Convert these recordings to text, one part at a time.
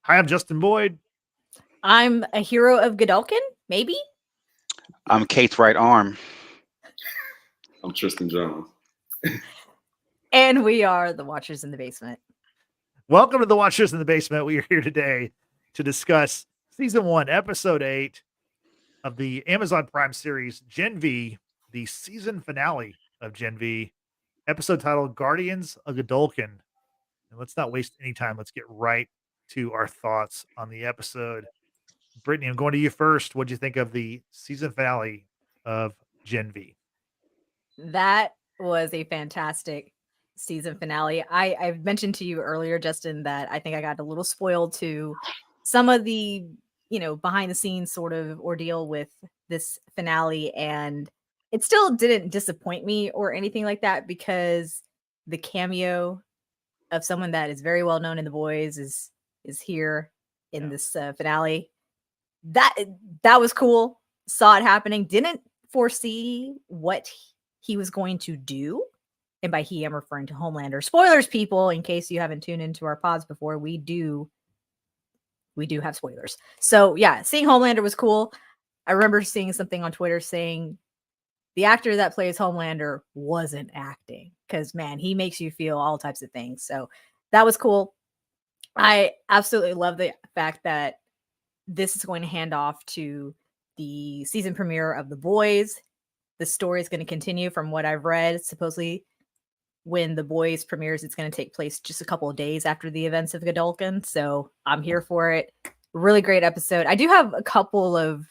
Hi, I'm Justin Boyd. I'm a hero of Godolkin, maybe? I'm Kate's right arm. I'm Tristan Jones. And we are the Watchers in the Basement. Welcome to the Watchers in the Basement. We are here today to discuss Season 1, Episode 8 of the Amazon Prime series, Gen V, the season finale of Gen V, episode titled Guardians of Godolkin. And let's not waste any time. Let's get right to our thoughts on the episode. Brittany, I'm going to you first. What did you think of the season finale of Gen V? That was a fantastic season finale. I've mentioned to you earlier, Justin, that I think I got a little spoiled to some of the, behind the scenes sort of ordeal with this finale. And it still didn't disappoint me or anything like that because the cameo of someone that is very well known in the boys is here in this finale. That was cool. Saw it happening. Didn't foresee what he was going to do. And by he, I'm referring to Homelander. Spoilers, people, in case you haven't tuned into our pods before, we do have spoilers. So yeah, seeing Homelander was cool. I remember seeing something on Twitter saying the actor that plays Homelander wasn't acting because, man, he makes you feel all types of things. So that was cool. I absolutely love the fact that this is going to hand off to the season premiere of The Boys. The story is going to continue from what I've read. Supposedly, when The Boys premieres, it's going to take place just a couple of days after the events of Godolkin. So I'm here for it. Really great episode. I do have a couple of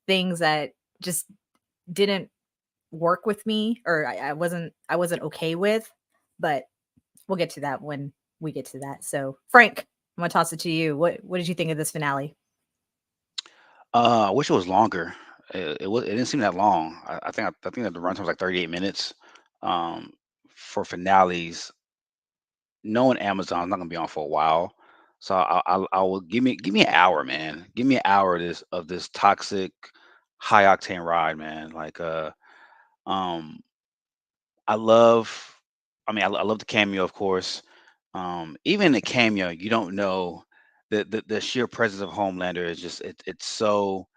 things that just didn't work with me, or I wasn't okay with, but we'll get to that when we get to that. So Frank, I'm gonna toss it to you. What did you think of this finale? I wish it was longer. It didn't seem that long. I think that the runtime was like 38 minutes. For finales, knowing Amazon's not gonna be on for a while, so I will give me an hour, man. Give me an hour of this toxic, high octane ride, man. Um, I love. I love the cameo, of course. Even the cameo, you don't know the sheer presence of Homelander is just it's so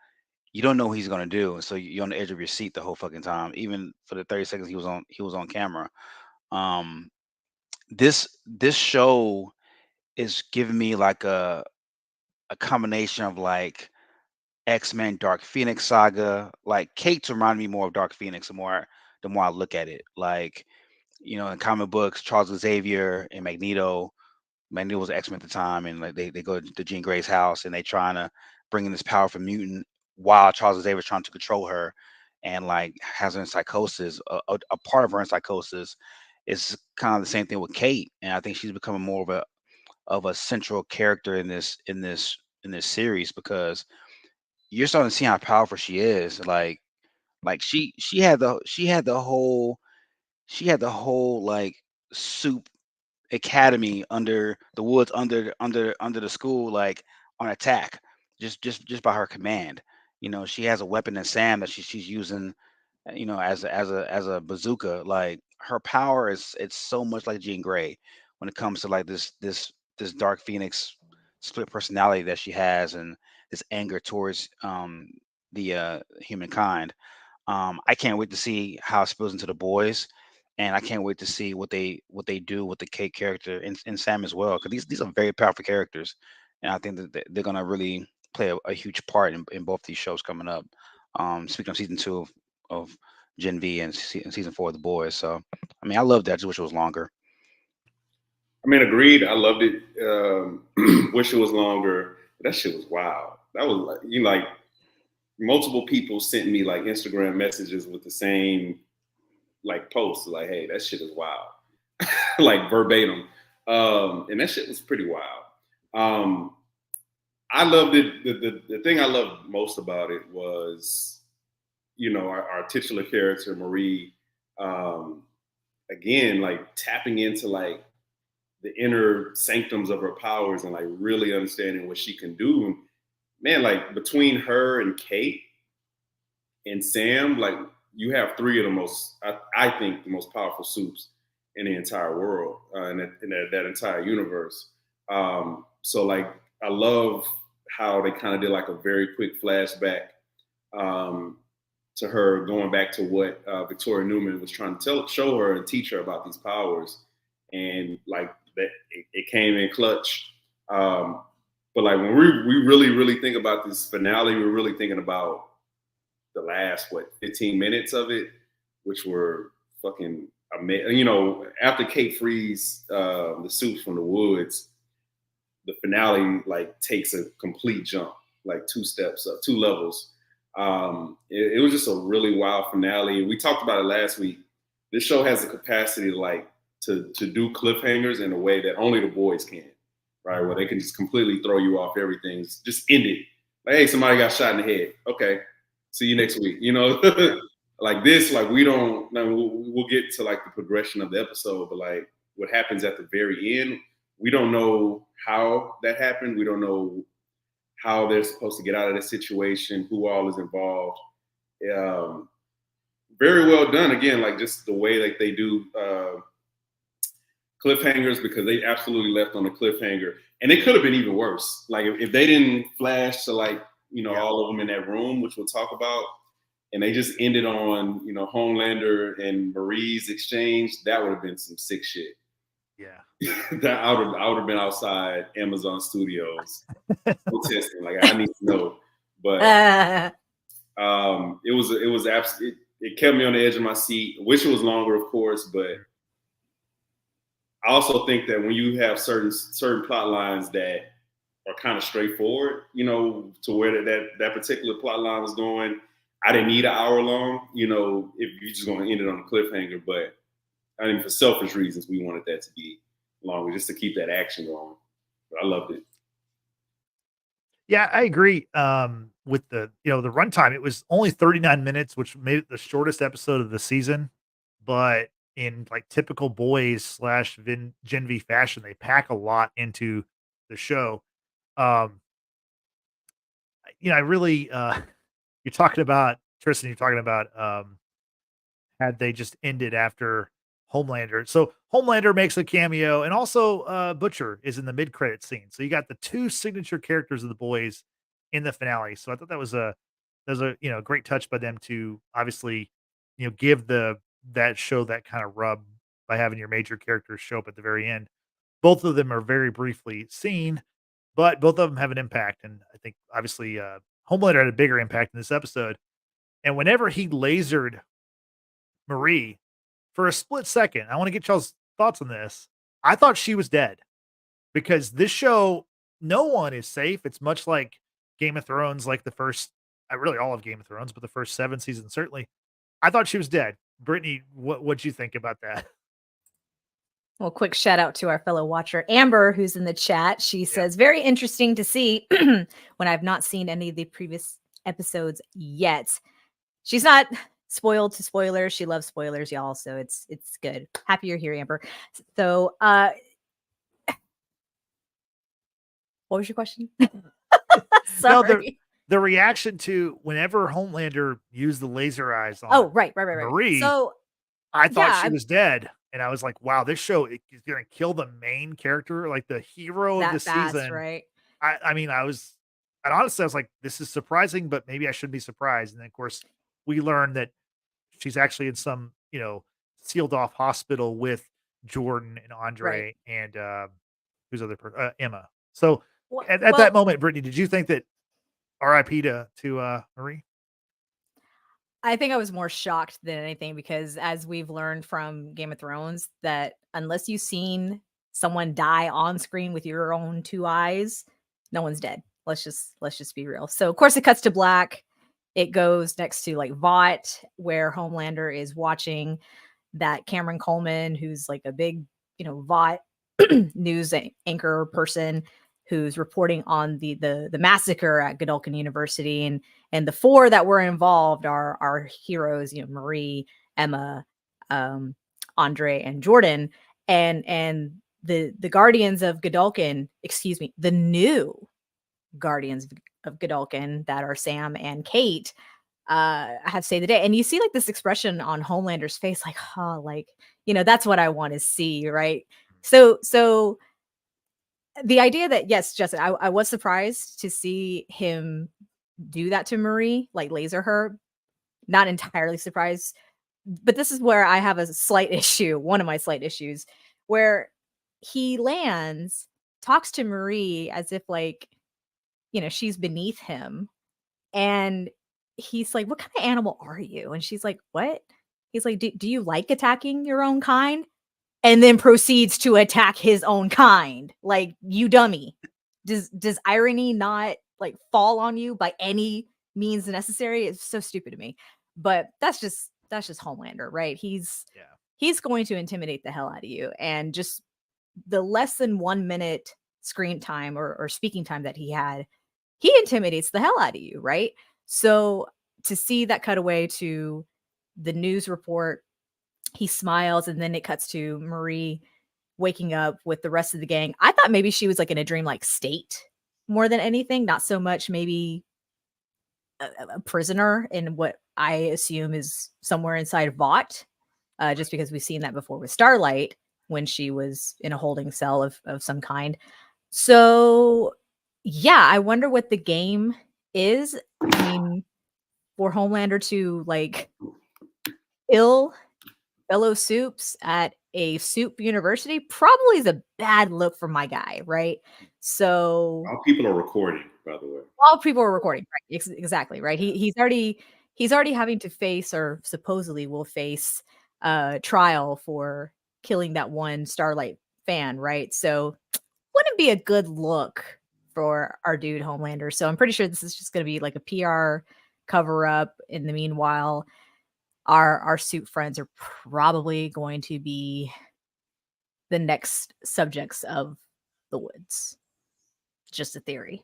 you don't know what he's gonna do, and so you're on the edge of your seat the whole fucking time. Even for the 30 seconds he was on camera. Um, this show is giving me like a combination of like X-Men Dark Phoenix saga. Like Kate's remind me more of Dark Phoenix the more I look at it. Like, in comic books, Charles Xavier and Magneto was X-Men at the time, and like they go to Jean Grey's house and they trying to bring in this powerful mutant while Charles Xavier's trying to control her and like has her in psychosis. A part of her in psychosis is kind of the same thing with Kate, and I think she's becoming more of a central character in this series because you're starting to see how powerful she is. Like she had the whole like soup academy under the woods under the school like on attack just by her command. She has a weapon in Sam that she's using, as a bazooka. Like her power is it's so much like Jean Grey when it comes to like this Dark Phoenix split personality that she has and this anger towards the humankind. I can't wait to see how it spills into the boys, and I can't wait to see what they do with the Kate character and Sam as well, because these are very powerful characters, and I think that they're gonna really play a huge part in both these shows coming up. Speaking of season two of Gen V and season four of the boys, so I love that. I just wish it was longer. Agreed. I loved it. Wish it was longer. That shit was wild. That was like multiple people sent me like Instagram messages with the same like posts, like, "Hey, that shit is wild," like verbatim. And that shit was pretty wild. I loved it. The thing I loved most about it was, our titular character Marie, again, like tapping into like the inner sanctums of her powers and like really understanding what she can do. Man, like between her and Kate and Sam, like you have three of the most, I think, the most powerful suits in the entire world, in that entire universe. So like I love how they kind of did like a very quick flashback to her going back to what Victoria Newman was trying to show her and teach her about these powers, and like that it came in clutch. But like when we really think about this finale, we're really thinking about the last 15 minutes of it, which were fucking amazing. You know, after Kate frees the suits from the woods, the finale like takes a complete jump, like 2 steps up, 2 levels. It was just a really wild finale. We talked about it last week. This show has the capacity to do cliffhangers in a way that only the boys can, right? Where they can just completely throw you off everything. Just end it. Like, hey, somebody got shot in the head. Okay, see you next week. You know, like this, like we don't. Now we'll get to like the progression of the episode, but like what happens at the very end, we don't know how that happened. We don't know how they're supposed to get out of this situation, who all is involved. Very well done. Again, like just the way like they do cliffhangers, because they absolutely left on a cliffhanger. And it could have been even worse. Like if they didn't flash to like, you know, all of them in that room, which we'll talk about, and they just ended on, you know, Homelander and Marie's exchange, that would have been some sick shit. Yeah. That I would have been outside Amazon Studios protesting. Like I need to know. But it was absolutely, it kept me on the edge of my seat. I wish it was longer, of course, but I also think that when you have certain plot lines that are kind of straightforward, you know, to where that particular plot line was going, I didn't need an hour long, you know, if you're just going to end it on a cliffhanger. But I mean, for selfish reasons, we wanted that to be longer just to keep that action going. But I loved it. Yeah, I agree. With the runtime, it was only 39 minutes, which made it the shortest episode of the season. But in like typical boys / Gen V fashion, they pack a lot into the show. I really you're talking about Tristan, you're talking about had they just ended after Homelander. So Homelander makes a cameo, and also Butcher is in the mid-credit scene. So you got the 2 signature characters of the boys in the finale. So I thought that was a great touch by them to obviously, give that show that kind of rub by having your major characters show up at the very end. Both of them are very briefly seen, but both of them have an impact. And I think obviously Homelander had a bigger impact in this episode. And whenever he lasered Marie for a split second, I want to get y'all's thoughts on this. I thought she was dead because this show, no one is safe. It's much like Game of Thrones, like the first, really all of Game of Thrones, but the first 7 seasons, certainly. I thought she was dead. Brittany, what'd you think about that? Well, quick shout out to our fellow watcher, Amber, who's in the chat. She says, very interesting to see when I've not seen any of the previous episodes yet. She's not spoiled to spoilers. She loves spoilers, y'all. So it's good. Happy you're here, Amber. So what was your question? Sorry. The reaction to whenever Homelander used the laser eyes on right. Marie, so I thought she was dead. And I was like, wow, this show is going to kill the main character, like the hero of the season. Right. I mean, and honestly, I was like, this is surprising, but maybe I shouldn't be surprised. And then, of course, we learned that she's actually in some, sealed off hospital with Jordan and Andre and who's other person, Emma. So at that moment, Brittany, did you think that RIP to Marie? I think I was more shocked than anything because as we've learned from Game of Thrones, that unless you've seen someone die on screen with your own 2 eyes, no one's dead. Let's just be real. So of course it cuts to black. It goes next to like Vought, where Homelander is watching that Cameron Coleman, who's like a big, Vought news anchor person, who's reporting on the massacre at Godolkin University, and the 4 that were involved are our heroes, Marie, Emma, Andre, and Jordan, and the Guardians of Godolkin, the new Guardians of Godolkin that are Sam and Cate, have saved the day. And you see like this expression on Homelander's face, like, that's what I want to see, right? So the idea that, yes, Justin, I was surprised to see him do that to Marie, like laser her. Not entirely surprised, but this is where I have a slight issue. One of my slight issues, where he lands, talks to Marie as if like, she's beneath him, and he's like, "What kind of animal are you?" And she's like, "What?" He's like, do you like attacking your own kind?" And then proceeds to attack his own kind. Like, you dummy. Does irony not like fall on you by any means necessary? It's so stupid to me. But that's just Homelander, right? He's going to intimidate the hell out of you. And just the less than 1 minute screen time or speaking time that he had, he intimidates the hell out of you, right? So to see that cutaway to the news report, he smiles, and then it cuts to Marie waking up with the rest of the gang. I thought maybe she was like in a dreamlike state more than anything, not so much maybe a prisoner in what I assume is somewhere inside Vought, just because we've seen that before with Starlight when she was in a holding cell of some kind. So yeah, I wonder what the game is. I mean, for Homelander to like ill fellow soups at a soup university probably is a bad look for my guy, right? So All people are recording, by the way. all people are recording, right? Exactly, right? He's already having to face, or supposedly will face, trial for killing that one Starlight fan, right? So wouldn't be a good look for our dude Homelander. So I'm pretty sure this is just going to be like a PR cover up. In the meanwhile, our suit friends are probably going to be the next subjects of the woods. Just a theory.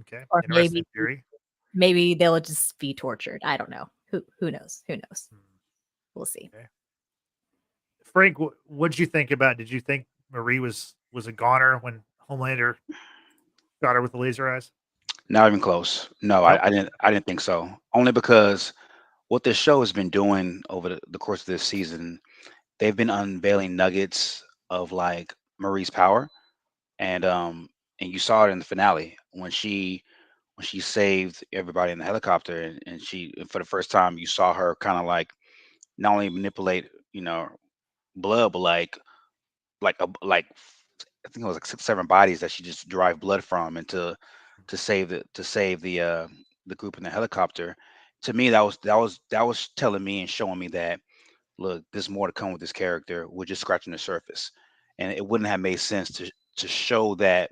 Okay. Or Interesting theory. maybe they'll just be tortured. I don't know. Who knows? Who knows? We'll see. Okay. Frank, what did you think about? Did you think Marie was a goner when Homelander got her with the laser eyes? Not even close. No, Nope. I didn't think so. Only because what this show has been doing over the course of this season, they've been unveiling nuggets of like Marie's power, and you saw it in the finale when she saved everybody in the helicopter, and for the first time you saw her kind of like not only manipulate blood, but like I think it was like 6, 7 bodies that she just derived blood from, and to save the group in the helicopter. To me, that was telling me and showing me that, look, there's more to come with this character. We're just scratching the surface, and it wouldn't have made sense to show that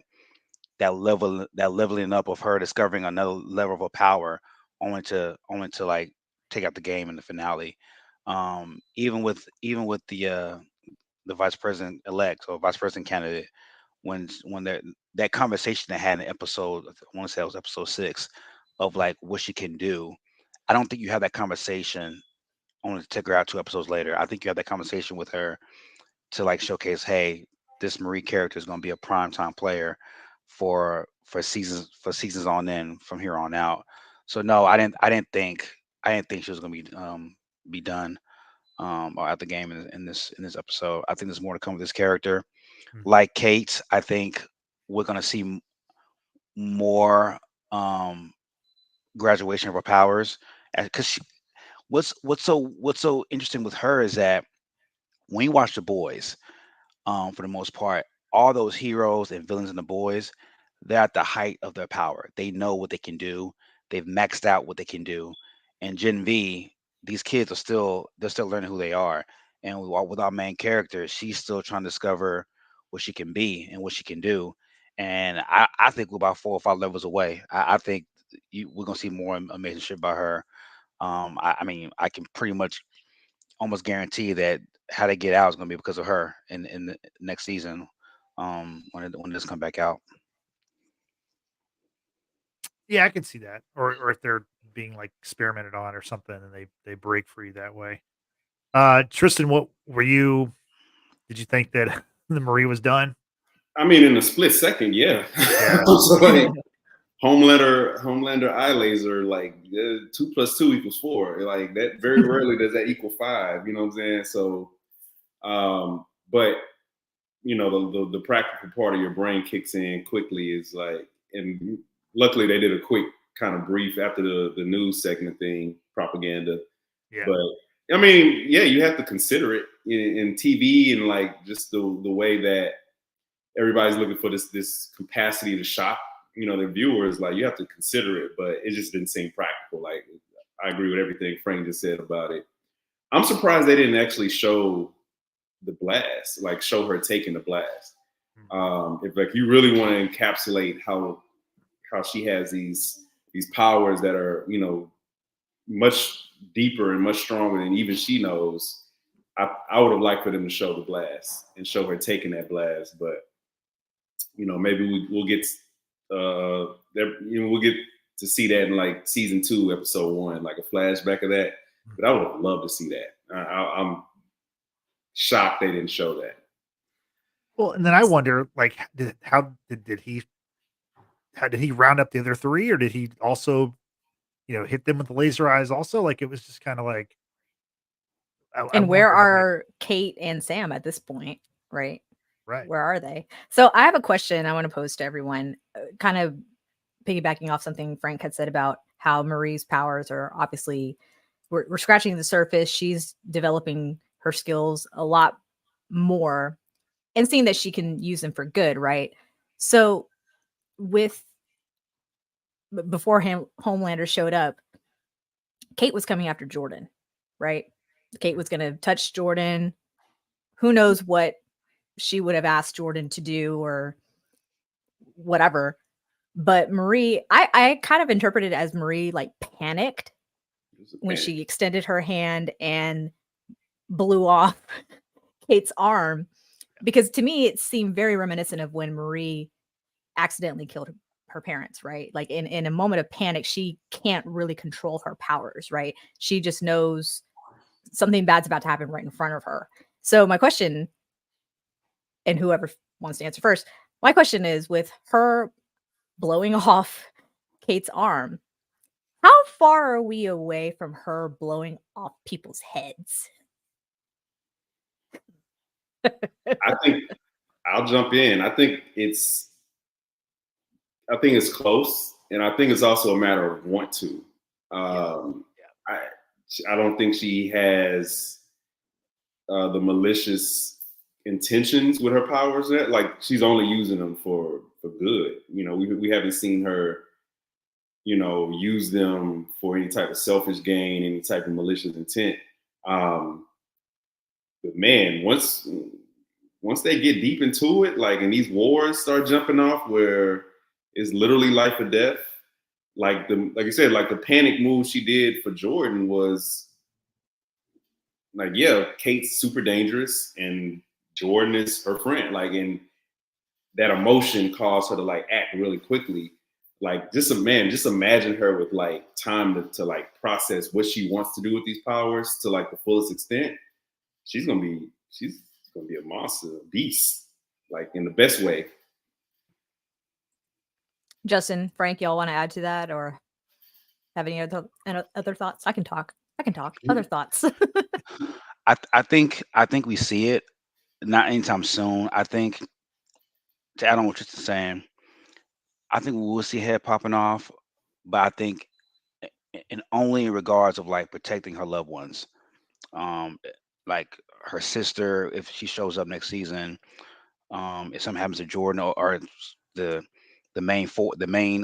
leveling up of her discovering another level of her power, only to like take out the game in the finale. Even with the vice president elect or vice president candidate, when that conversation they had in episode, I want to say it was episode 6, of like what she can do. I don't think you have that conversation only to take her out 2 episodes later. I think you have that conversation with her to like showcase, hey, this Marie character is going to be a primetime player for seasons on end from here on out. So no, I didn't think she was going to be done or at the game in this episode. I think there's more to come with this character. Like Kate, I think we're going to see more graduation of her powers, because what's so interesting with her is that when you watch The Boys, for the most part, all those heroes and villains in The Boys, they're at the height of their power. They know what they can do. They've maxed out what they can do. And Gen V, these kids they're still learning who they are. And with our main character, she's still trying to discover what she can be and what she can do. And I think we're about 4 or 5 levels away. I think we're gonna see more amazing shit by her. I mean, I can pretty much almost guarantee that how they get out is going to be because of her in the next season, when it does come back out. Yeah, I can see that. Or if they're being like experimented on or something, and they break free that way. Tristan, what were you? Did you think that the Marie was done? I mean, in a split second, yeah. Yeah. So, like, Homelander eye laser, like 2 + 2 = 4. Like that, very rarely does that equal 5. You know what I'm saying? So, but the practical part of your brain kicks in quickly. Is like, and luckily they did a quick kind of brief after the news segment thing, propaganda. Yeah. But I mean, yeah, you have to consider it in TV, and like just the way that everybody's looking for this capacity to shock, their viewers. Like, you have to consider it, but it just didn't seem practical. Like, I agree with everything Frank just said about it. I'm surprised they didn't actually show the blast, like show her taking the blast. If like you really want to encapsulate how she has these powers that are, much deeper and much stronger than even she knows, I would have liked for them to show the blast and show her taking that blast. But maybe we'll get we'll get to see that in like season 2, episode 1, like a flashback of that. But I would have loved to see that. I'm shocked they didn't show that. Well, and then I wonder, like, how did he round up the other 3, or did he also, hit them with the laser eyes also? Like, it was just kind of like, and where are Cate and Sam at this point? Right. Where are they? So I have a question I want to pose to everyone, kind of piggybacking off something Frank had said about how Marie's powers are obviously, we're scratching the surface. She's developing her skills a lot more and seeing that she can use them for good, right? So before Homelander showed up, Cate was coming after Jordan, right? Cate was going to touch Jordan. Who knows what she would have asked Jordan to do or whatever. But Marie, I kind of interpreted it as Marie like panicked when she extended her hand and blew off Cate's arm, because to me it seemed very reminiscent of when Marie accidentally killed her parents, right? Like in a moment of panic, she can't really control her powers, right? She just knows something bad's about to happen right in front of her. So my question, and whoever wants to answer first, my question is, with her blowing off Cate's arm, how far are we away from her blowing off people's heads? I think I'll jump in. I think it's close, and I think it's also a matter of want to. I don't think she has the malicious intentions with her powers. That like she's only using them for good. We haven't seen her, use them for any type of selfish gain, any type of malicious intent. But man, once they get deep into it, like, and these wars start jumping off where it's literally life or death, like you said, like the panic move she did for Jordan was like, yeah, Cate's super dangerous and Jordan is her friend. Like, and that emotion caused her to like act really quickly. Like, just imagine her with like time to like process what she wants to do with these powers to like the fullest extent. She's gonna be a monster, a beast, like in the best way. Justin, Frank, y'all want to add to that or have any other thoughts? I can talk. Other thoughts. I think we see it, not anytime soon. I think, to add on what you're saying, I think we will see head popping off, but I think in only in regards of like protecting her loved ones, like her sister, if she shows up next season, if something happens to Jordan, or the the main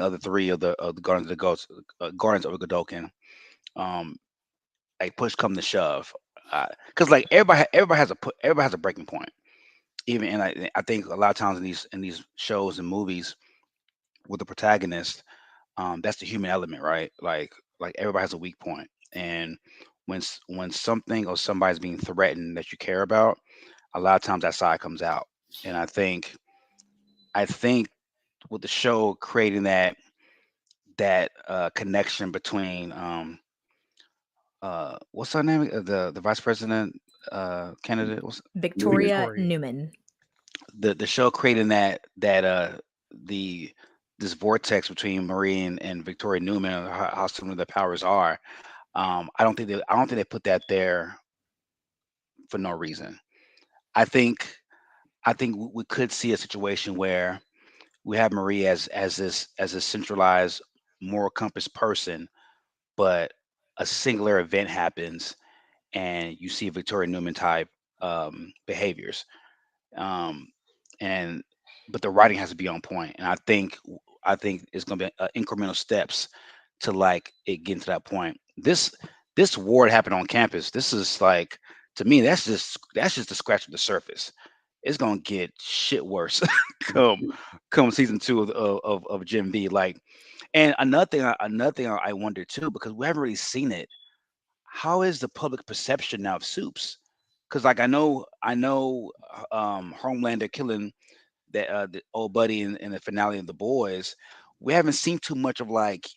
other 3 of the Guardians of the Ghost, Guardians of Godolkin, like push come to shove, because like everybody has a breaking point. Even, and I think a lot of times in these shows and movies with the protagonist, that's the human element, right? Like everybody has a weak point, and when something or somebody's being threatened that you care about, a lot of times that side comes out. And I think with the show creating that connection between what's her name, the vice president candidate, Victoria Newman. The show creating this vortex between Marie and Victoria Newman, how similar their powers are. I don't think they put that there for no reason. I think I think we could see a situation where we have Marie as a centralized moral compass person, but a singular event happens and you see Victoria Newman type behaviors. Um, and but the writing has to be on point, and I think it's going to be incremental steps to like it getting to that point. This war that happened on campus. This is like, to me, that's just the scratch of the surface. It's gonna get shit worse come season two of Gen V. Like, and another thing I wonder too, because we haven't really seen it. How is the public perception now of Soups? Because like I know Homelander killing that the old buddy in the finale of The Boys. We haven't seen too much of like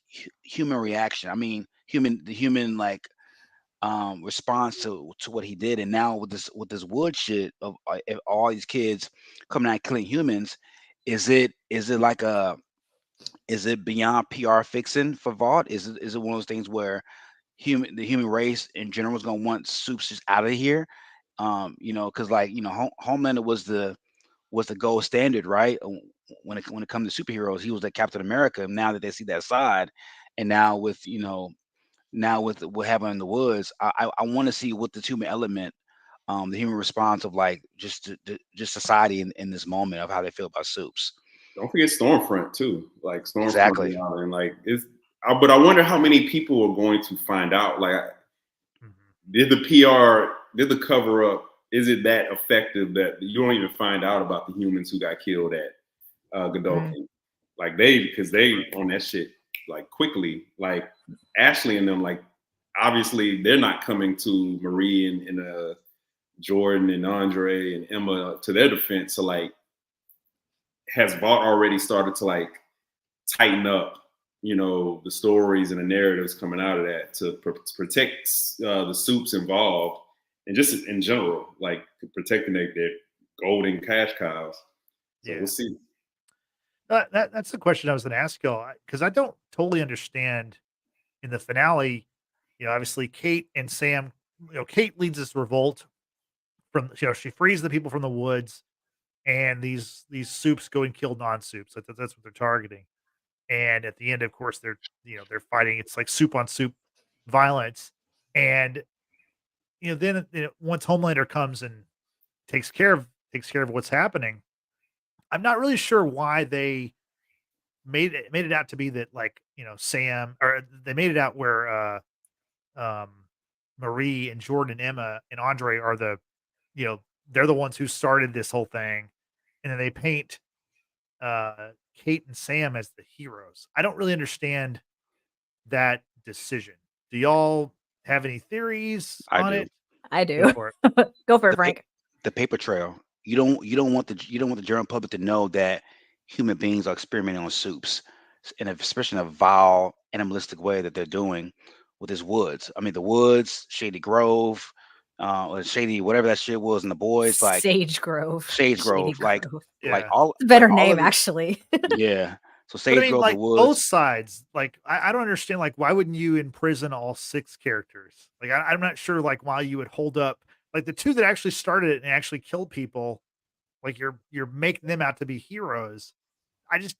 human reaction. I mean, the human like response to what he did. And now with this wood shit of if all these kids coming out killing humans, is it like a is it beyond PR fixing for Vought? Is it one of those things where the human race in general is gonna want Soups just out of here? Because like Homelander was the gold standard, right? When it comes to superheroes, he was the Captain America. Now that they see that side, and now with what happened in the woods, I want to see what the human element, the human response of like just society in this moment of how they feel about Soups. Don't forget Stormfront too. Like Stormfront Exactly. went out and like but I wonder how many people are going to find out. Like, did the PR, did the cover up, is it that effective that you don't even find out about the humans who got killed at Godolkin? Like because they on that shit like quickly. Like Ashley and them, like obviously they're not coming to Marie and Jordan and Andre and Emma to their defense. So like, has Vought already started to like tighten up, the stories and the narratives coming out of that to protect the Soups involved and just in general, like protecting their golden cash cows. So we'll see. That's the question I was going to ask y'all, because I don't totally understand in the finale. Obviously Kate and Sam. Kate leads this revolt from. She frees the people from the woods, and these Soups go and kill non-Soups. That's what they're targeting. And at the end, of course, they're fighting. It's like soup on soup violence, and then once Homelander comes and takes care of what's happening, I'm not really sure why they made it out to be that, like, Sam, or they made it out where um Marie and Jordan and Emma and Andre are you know they're the ones who started this whole thing, and then they paint Kate and Sam as the heroes. I don't really understand that decision. Do y'all have any theories I on do. it? I Go do. for it. Go for it, The pa- Frank. the paper trail. You don't want the general public to know that human beings are experimenting on Soups, especially in a vile, animalistic way that they're doing with this woods. I mean, the woods, Shady Grove, or Shady whatever that shit was in The Boys, like Sage Grove. Sage Shady Grove, like Grove. like Yeah. all It's a better all name, of it. actually. Yeah. So But I Sage mean, Grove, the like, both woods. sides, like, I don't understand, like, why wouldn't you imprison all 6 characters? Like, I'm not sure, like, why you would hold up, like, the 2 that actually started it and actually killed people, like, you're making them out to be heroes.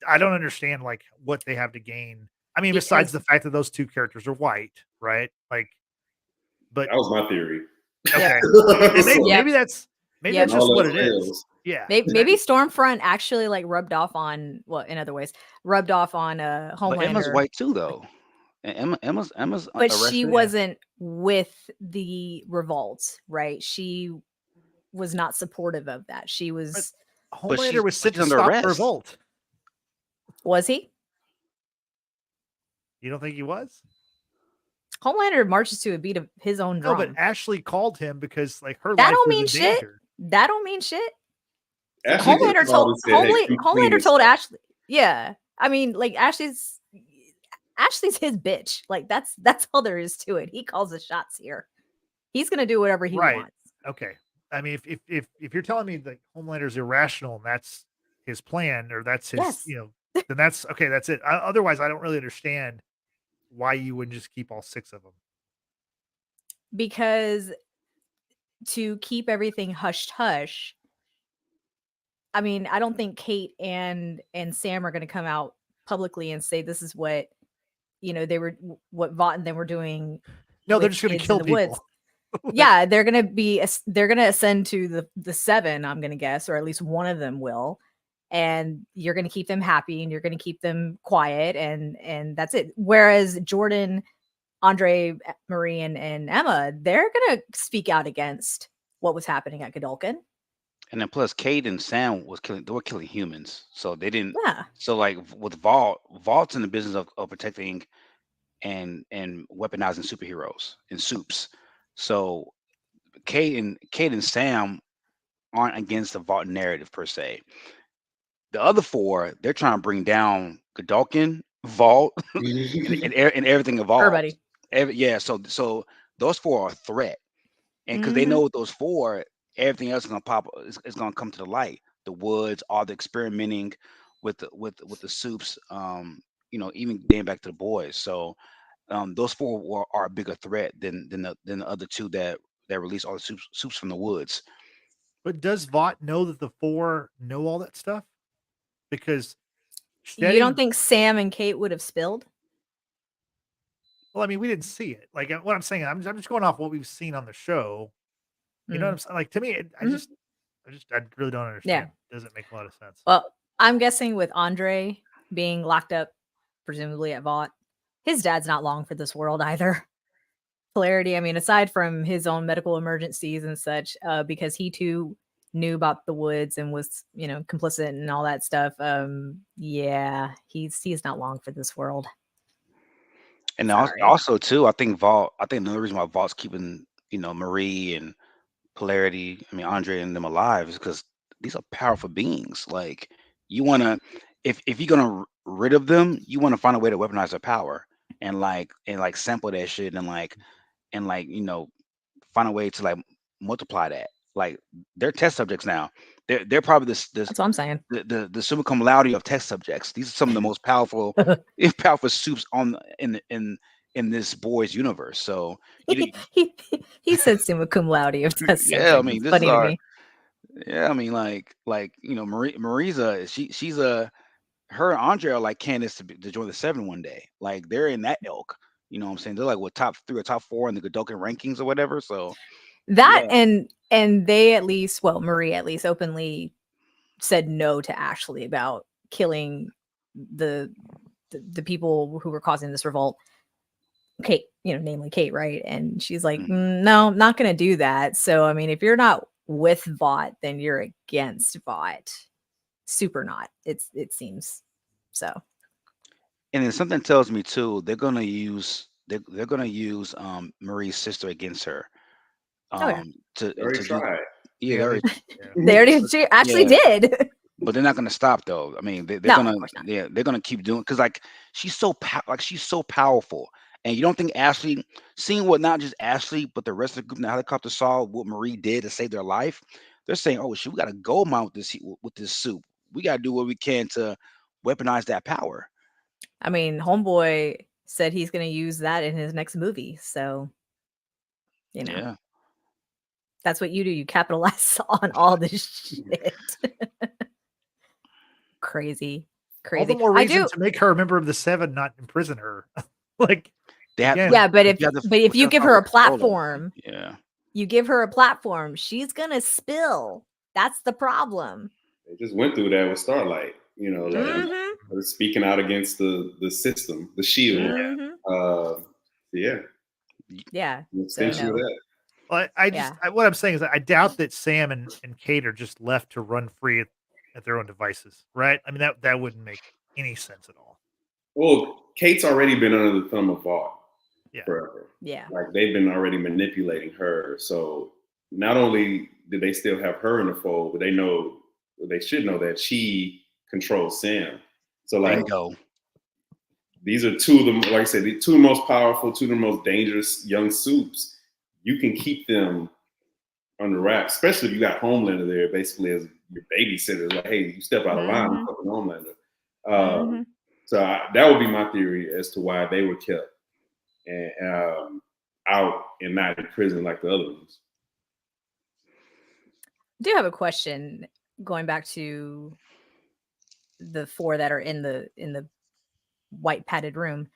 I don't understand, like, what they have to gain. I mean, besides Because the fact that those 2 characters are white, right? Like, but That was my theory. okay. Yep. And So, Yep. maybe Yep. that's just all what else it is. fails. Yeah. Maybe Stormfront actually like rubbed off on, well, in other ways, rubbed off on But Emma's Homelander, white too, though. And Emma's but she arrested. Yeah. wasn't with the revolt, right? She was not supportive of that. She But was But Homelander was sent she's to under stop the arrest. revolt. he? You don't think he was? Homelander marches to a beat of his own No, but drum. Ashley called him because, like, her That life don't was mean in shit. danger. That don't mean shit. Ashley could Homelander have told said, "Hey, come clean Homelander this told up." Ashley. Yeah. I mean, like, Ashley's his bitch. Like, that's all there is to it. He calls the shots here. He's gonna do whatever he Right. wants. Okay. I mean, if you're telling me that Homelander's irrational and that's his plan, or that's his, Yes. then that's okay. That's it. Otherwise, I don't really understand why you wouldn't just keep all 6 of them. Because to keep everything hushed hush, I mean, I don't think Cate and Sam are going to come out publicly and say this is what they were, what Vought and them were doing No, they're with just going to kids in kill the woods. people. Yeah, they're gonna ascend to the 7, I'm gonna guess, or at least one of them will. And you're gonna keep them happy and you're gonna keep them quiet, and that's it. Whereas Jordan, Andre, Marie, and Emma, they're gonna speak out against what was happening at Godolkin. And then plus, Cade and Sam they were killing humans, so they didn't. Yeah. So like with Vault's in the business of protecting and weaponizing superheroes and soups. So Cade and Sam aren't against the Vault narrative per se. The other 4, they're trying to bring down Godolkin, Vault, and everything involved. Everybody. So those 4 are a threat, and because they Mhm. know with those 4, everything else is gonna pop. Is gonna come to the light. The woods, all the experimenting with the soups. Even dating back to the boys. So those 4 are a bigger threat than the other 2 that release all the soups from the woods. But does Vought know that the 4 know all that stuff? Because You don't think Sam and Cate would have spilled? Well, I mean, we didn't see it. Like what I'm saying, I'm just going off what we've seen on the show. You know what I'm saying? Like to me, I really don't understand. It doesn't make a lot of sense. Well, I'm guessing with Andre being locked up, presumably at Vought, his dad's not long for this world either. Polarity, I mean, aside from his own medical emergencies and such, because he too knew about the woods and was, complicit and all that stuff. Yeah, he's not long for this world. And Sorry. also too, I think another reason why Vault's keeping Marie and Polarity, I mean Andre and them alive is because these are powerful beings. Like you want to, if you're gonna rid of them, you want to find a way to weaponize their power and sample that shit and find a way to like multiply that. Like they're test subjects now. They're probably this That's what I'm saying. the summa cum laude of test subjects. These are some of the most powerful soups in this boys universe. So he said summa cum laude of test yeah, I subject. mean It's this funny is to our me. yeah, I mean Marisa, she's her and Andre are like Candace to join the 7 one day. Like they're in that ilk. You know what I'm saying? They're like what top 3 or top 4 in the Godolkin rankings or whatever. So That yeah. and they at least, well, Marie at least openly said no to Ashley about killing the people who were causing this revolt. Cate, namely Cate, right? And she's like, no, I'm not going to do that. So, I mean, if you're not with Vought, then you're against Vought. Super not. It seems so. And then something tells me too, they're gonna use Marie's sister against her. They already tried. They already They already actually did. But they're not gonna stop though. I mean, they're of course not. they're gonna keep doing because she's so powerful, and you don't think Ashley, seeing what not just Ashley but the rest of the group in the helicopter saw what Marie did to save their life, they're saying, oh shit, we got to go mount with this soup. We got to do what we can to weaponize that power. I mean, Homeboy said he's going to use that in his next movie, so yeah, that's what you do. You capitalize on all this shit. Crazy. All the more reason to make her a member of the 7, not imprison her. Like, but if you give her a platform, you give her a platform, she's gonna spill. That's the problem. They just went through that with Starlight. Speaking out against the system, the shield. Yeah. Extension of that. Well, what I'm saying is I doubt that Sam and Cate are just left to run free at their own devices, right? I mean, that wouldn't make any sense at all. Well, Kate's already been under the thumb of Vought forever. Yeah. Like they've been already manipulating her. So not only do they still have her in the fold, but they should know that she controls Sam. So like these are 2 of them, like I said, the 2 most powerful, 2 of the most dangerous young soups. You can keep them under wraps, especially if you got Homelander there basically as your babysitter. Like, hey, you step out of line with fucking Homelander. So that would be my theory as to why they were kept and out and not in prison like the other ones. I do have a question. going back to the 4 that are in the white padded room,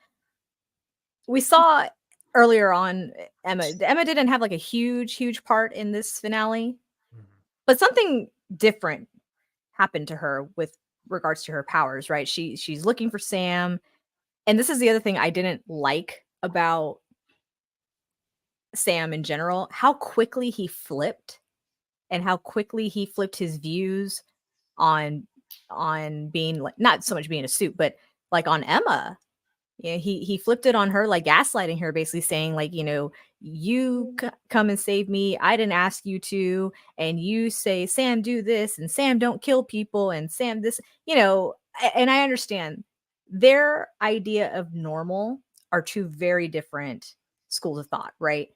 we saw earlier on Emma didn't have like a huge part in this finale, Mhm. but something different happened to her with regards to her powers, right? She's looking for Sam, and this is the other thing I didn't like about Sam in general, how quickly he flipped and how quickly he flipped his views on being like, not so much being a suit, but like on Emma. Yeah, he flipped it on her, like gaslighting her, basically saying like, you come and save me. I didn't ask you to, and you say Sam do this, and Sam don't kill people, and Sam this, and I understand their idea of normal are two very different schools of thought, right?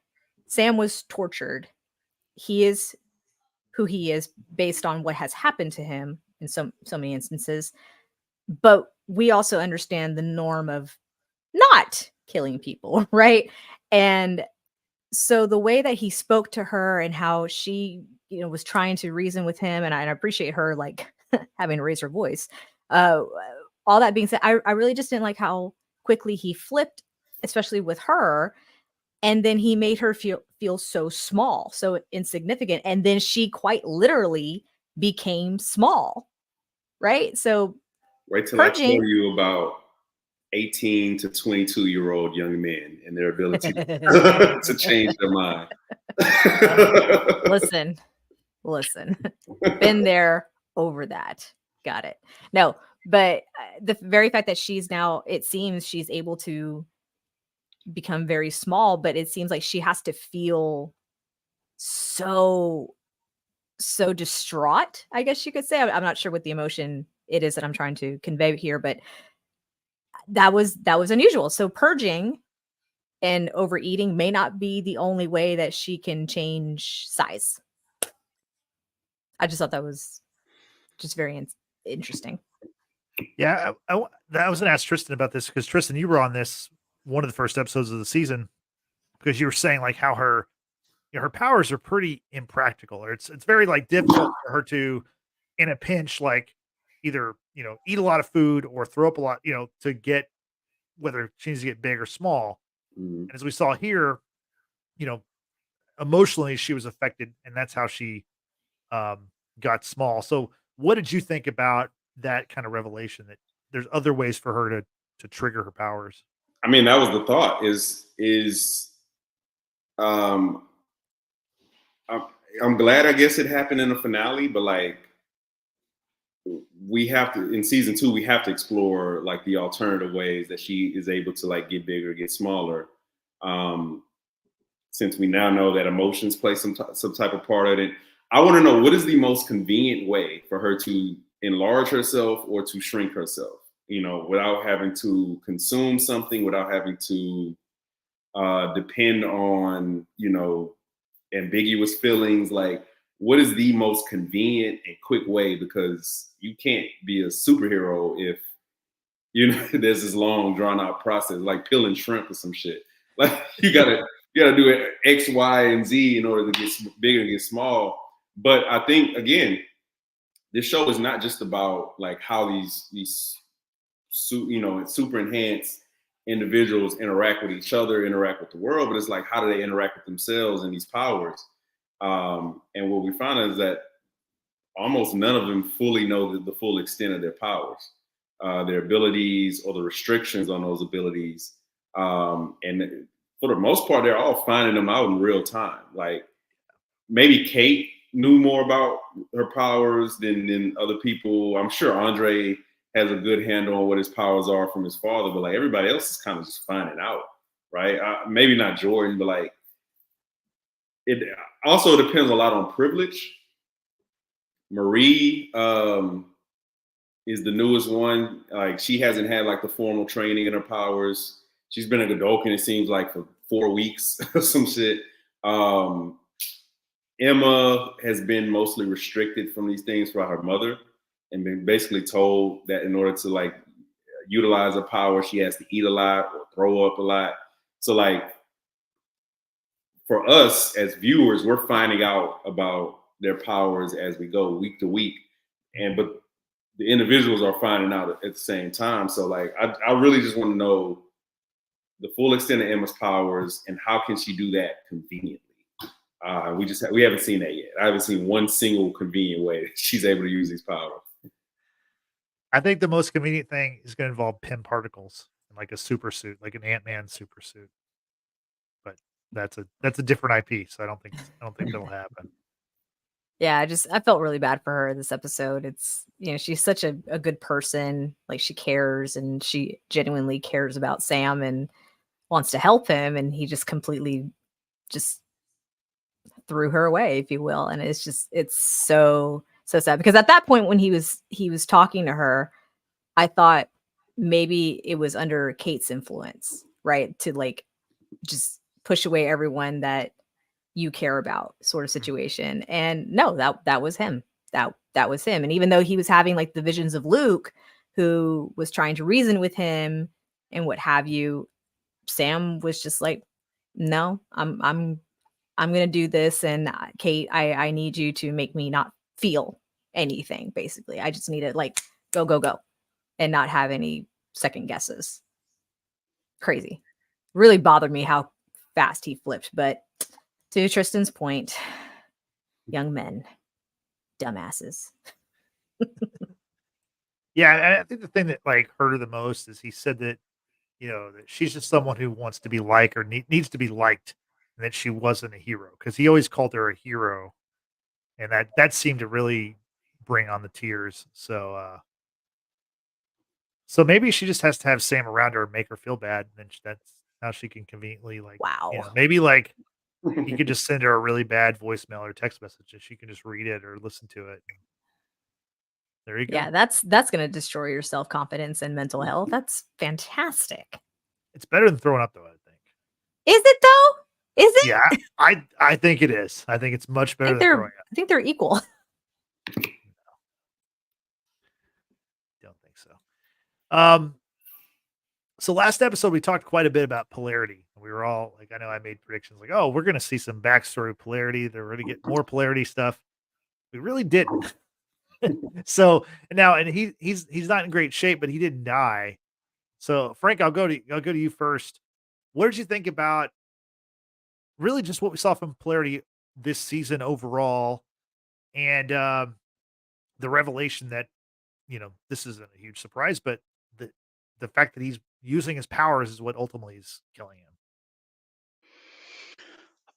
Sam was tortured. He is who he is based on what has happened to him in so many instances. But we also understand the norm of not killing people, right? And so the way that he spoke to her and how she, was trying to reason with him, and I appreciate her like having to raise her voice. Uh, all that being said, I really just didn't like how quickly he flipped, especially with her. And then he made her feel so small, so insignificant. And then she quite literally became small, right? So Wait till I tell purging. you about 18 to 22-year-old young men and their ability to change their mind. Listen, been there, over that. Got it. No, but the very fact that she's now, it seems she's able to become very small, but it seems like she has to feel so distraught, I guess you could say. I'm not sure what the emotion it is that I'm trying to convey here, but that was unusual. So purging and overeating may not be the only way that she can change size. I just thought that was just very interesting. Yeah, I was going to ask Tristan about this because Tristan, you were on this one of the first episodes of the season because you were saying like how her her powers are pretty impractical, or it's very like difficult for her to, in a pinch, like either eat a lot of food or throw up a lot, to get whether she needs to get big or small. Mhm. And as we saw here, you know, emotionally she was affected, and that's how she um, got small. So, what did you think about that kind of revelation that there's other ways for her to trigger her powers? I mean, that was the thought. Um, I'm, I'm glad. I guess it happened in the finale, but like we have to in season 2, we have to explore like the alternative ways that she is able to like get bigger, get smaller. Um, since we now know that emotions play some type of part of it, I want to know what is the most convenient way for her to enlarge herself or to shrink herself, without having to consume something, without having to depend on, ambiguous feelings. Like, what is the most convenient and quick way? Because you can't be a superhero if, there's this long drawn out process, like peeling shrimp or some shit. Like you gotta do it X, Y, and Z in order to get bigger and get small. But I think again, this show is not just about like how these super enhanced individuals interact with each other, interact with the world, but it's like how do they interact with themselves and these powers. And what we found is that almost none of them fully know the full extent of their powers, their abilities, or the restrictions on those abilities. And for the most part, they're all finding them out in real time. Like maybe Cate knew more about her powers than other people. I'm sure Andre has a good handle on what his powers are from his father, but like everybody else is kind of just finding out, right? Maybe not Jordan, but like it also depends a lot on privilege. Marie is the newest one. Like she hasn't had like the formal training in her powers. She's been a Godolkin, it seems like, for 4 weeks or some shit. Emma has been mostly restricted from these things by her mother and been basically told that in order to like utilize her power, she has to eat a lot or throw up a lot. So like for us as viewers, we're finding out about their powers as we go week to week. but the individuals are finding out at the same time. So like, I really just want to know the full extent of Emma's powers and how can she do that conveniently. We haven't seen that yet. I haven't seen one single convenient way that she's able to use these powers. I think the most convenient thing is going to involve Pym particles, like a super suit, like an Ant-Man super suit. But that's a different IP, so I don't think that'll happen. Yeah, I felt really bad for her this episode. It's, she's such a good person. Like, she cares, and she genuinely cares about Sam and wants to help him, and he just completely just threw her away, if you will. And it's so sad, because at that point when he was talking to her, I thought maybe it was under Kate's influence, right? To like just push away everyone that you care about, sort of situation. And no, that was him. That was him. And even though he was having like the visions of Luke, who was trying to reason with him and what have you, Sam was just like, no, I'm gonna do this, and Kate, I need you to make me not feel anything. Basically, I just need to like go, and not have any second guesses. Crazy. Really bothered me how fast he flipped. But to Tristan's point, young men, dumbasses. Yeah, I think the thing that like hurt her the most is he said that that she's just someone who wants to be liked or needs to be liked, and that she wasn't a hero, because he always called her a hero, and that seemed to really bring on the tears. So maybe she just has to have Sam around her and make her feel bad, and then that's how she can conveniently Wow. maybe like he could just send her a really bad voicemail or text message, and she can just read it or listen to it. There you go. Yeah, that's gonna destroy your self-confidence and mental health. That's fantastic. It's better than throwing up, though, I think. Is it though? Is it? Yeah, I think it is. I think it's much better than throwing up. I think they're equal. Don't think so. So last episode we talked quite a bit about polarity. We were all like, I know I made predictions like, oh, we're gonna see some backstory of polarity. They're gonna get more polarity stuff. We really didn't. So now, and he's not in great shape, but he didn't die. So Frank, I'll go to you first. What did you think about really just what we saw from polarity this season overall, and the revelation that this isn't a huge surprise, but the fact that he's using his powers is what ultimately is killing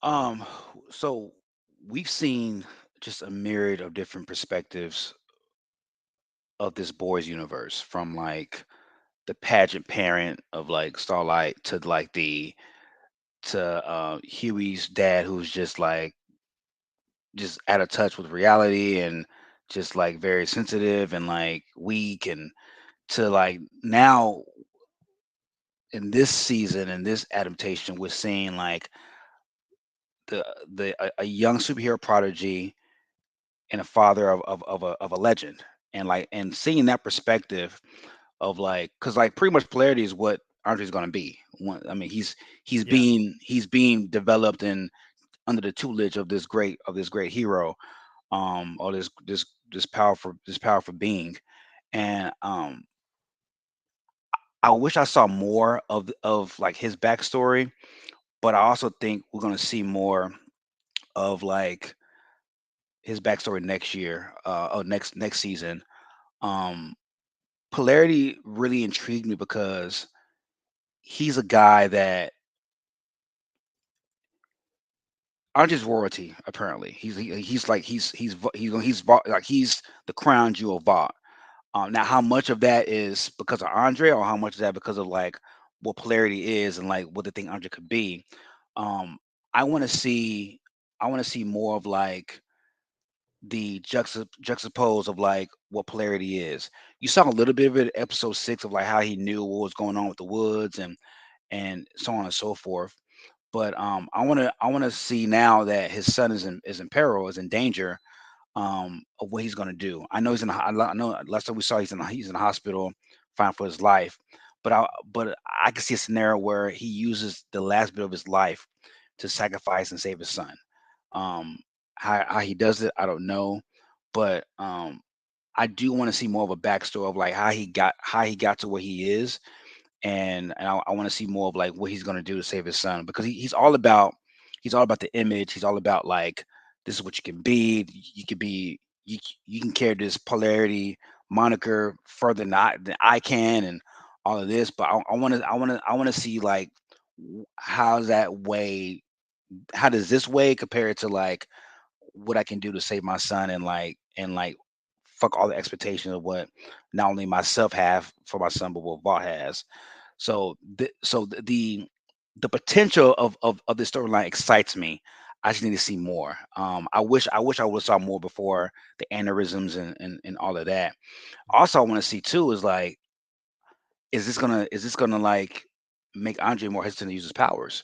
him. So we've seen just a myriad of different perspectives of this boy's universe, from like the pageant parent of like Starlight to like Huey's dad, who's just like just out of touch with reality and just like very sensitive and like weak, and to like now in this season, in this adaptation, we're seeing like a young superhero prodigy and a father of a legend, and like and seeing that perspective of like, because like pretty much polarity is what Andre's going to be. I mean, he's Yeah. being developed in under the tutelage of this great hero, or this powerful being. And I wish I saw more of like his backstory, but I also think we're going to see more of like his backstory next year, or next season. um Polarity really intrigued me because he's a guy that aren't just royalty. Apparently, he's like like he's the crown jewel of Vought. Now, how much of that is because of Andre, or how much of that because of like what polarity is and like what they think Andre could be? Um, I want to see more of like the juxtapose of like what polarity is. You saw a little bit of it in episode 6 of like how he knew what was going on with the woods and so on and so forth. But I want to see now that his son is in peril, is in danger, of what he's going to do. I know I know last time we saw he's in the hospital fighting for his life, but I can see a scenario where he uses the last bit of his life to sacrifice and save his son. um how he does it, I don't know, but I do want to see more of a backstory of like how he got to where he is, and I want to see more of like what he's gonna do to save his son, because he's all about the image. He's all about like, this is what you can be. You can be you can carry this polarity moniker further than I can, and all of this. But I want to see like, how's that way? How does this way compare to like what I can do to save my son, and like fuck all the expectations of what not only myself have for my son, but what Vaught has. So the potential of this storyline excites me. I just need to see more. I wish I would have saw more before the aneurysms and all of that. Also, I want to see too is like, is this gonna like make Andre more hesitant to use his powers?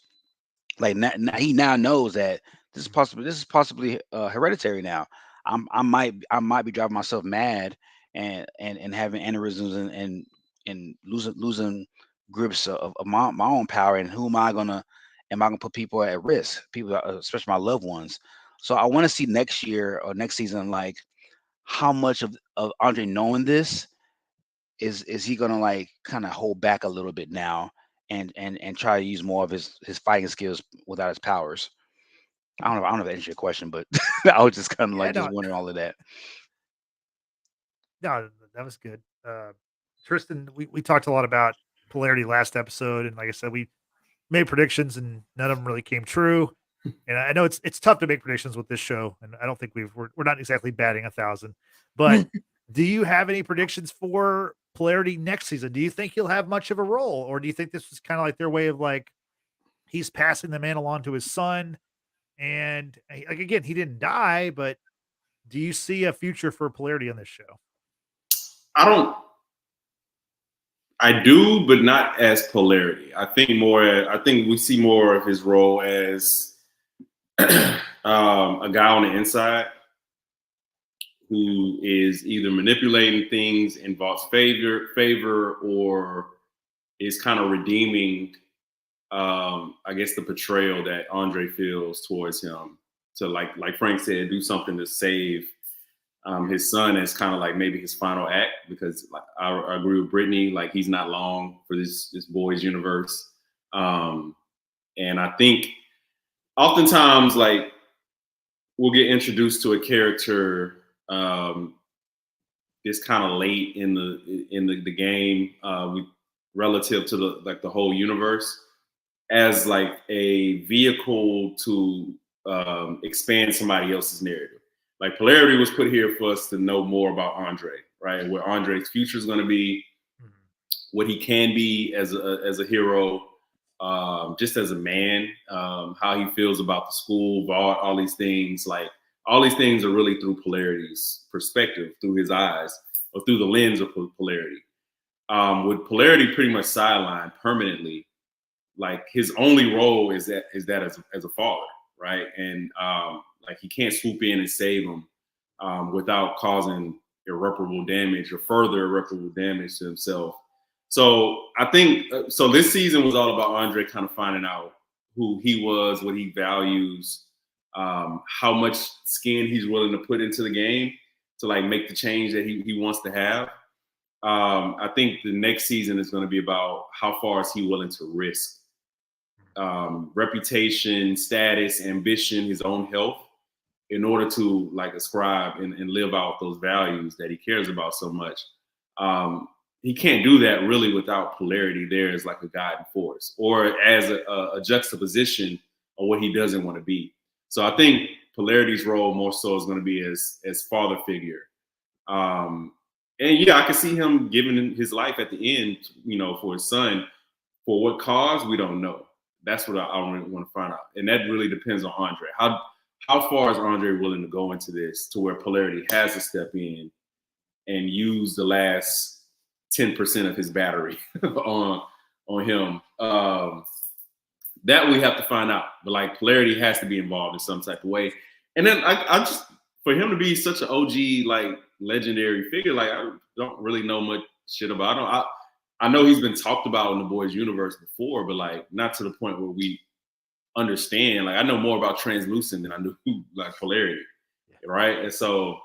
Like he now knows that this is possibly hereditary now. I might be driving myself mad, and having aneurysms, and losing grips of my own power. And who am I gonna put people at risk? People, especially my loved ones. So I want to see next year or next season, like, how much of Andre knowing this is he gonna like kind of hold back a little bit now, and try to use more of his fighting skills without his powers. I don't know if that answers your question, but I was just kind of Yeah, like just no, wondering all of that. no, that was good. Tristan, we talked a lot about polarity last episode, and like I said, we made predictions, and none of them really came true. And I know it's tough to make predictions with this show, and I don't think we're not exactly batting 1,000. But do you have any predictions for polarity next season? Do you think he'll have much of a role, or do you think this was kind of like their way of like, he's passing the mantle on to his son? And like, again, he didn't die, but do you see a future for polarity on this show? I don't. I do, but not as polarity. I think more. I think we see more of his role as a guy on the inside who is either manipulating things in Vaught's favor, or is kind of redeeming, I guess, the betrayal that Andre feels towards him. To like Frank said, do something to save his son as kind of like maybe his final act, because like, I agree with Brittany, like he's not long for this boys universe. And I think oftentimes like we'll get introduced to a character this kind of late in the game, relative to the whole universe, as like a vehicle to expand somebody else's narrative. Like polarity was put here for us to know more about Andre, right? Where Andre's future is going to be, what he can be as a hero, just as a man, how he feels about the school, all these things. Like all these things are really through polarity's perspective, through his eyes, or through the lens of polarity. With polarity pretty much sidelined permanently, like his only role is that as a father, right? And like he can't swoop in and save him without causing irreparable damage or further irreparable damage to himself. So I think so. This season was all about Andre kind of finding out who he was, what he values, how much skin he's willing to put into the game to like make the change that he wants to have. I think the next season is going to be about how far is he willing to risk reputation, status, ambition, his own health, in order to like ascribe and live out those values that he cares about so much. He can't do that really without polarity there as like a guiding force, or as a juxtaposition of what he doesn't want to be. So I think polarity's role more so is going to be as father figure. And yeah, I can see him giving his life at the end, for his son. For what cause, we don't know. That's what I really want to find out. And that really depends on Andre. How far is Andre willing to go into this to where polarity has to step in and use the last 10% of his battery on him? That we have to find out. But like polarity has to be involved in some type of way. And then I just, for him to be such an OG, like legendary figure, like I don't really know much shit about him. I know he's been talked about in the boys universe before, but like not to the point where we understand. Like I know more about translucent than I knew like polarity, right? And so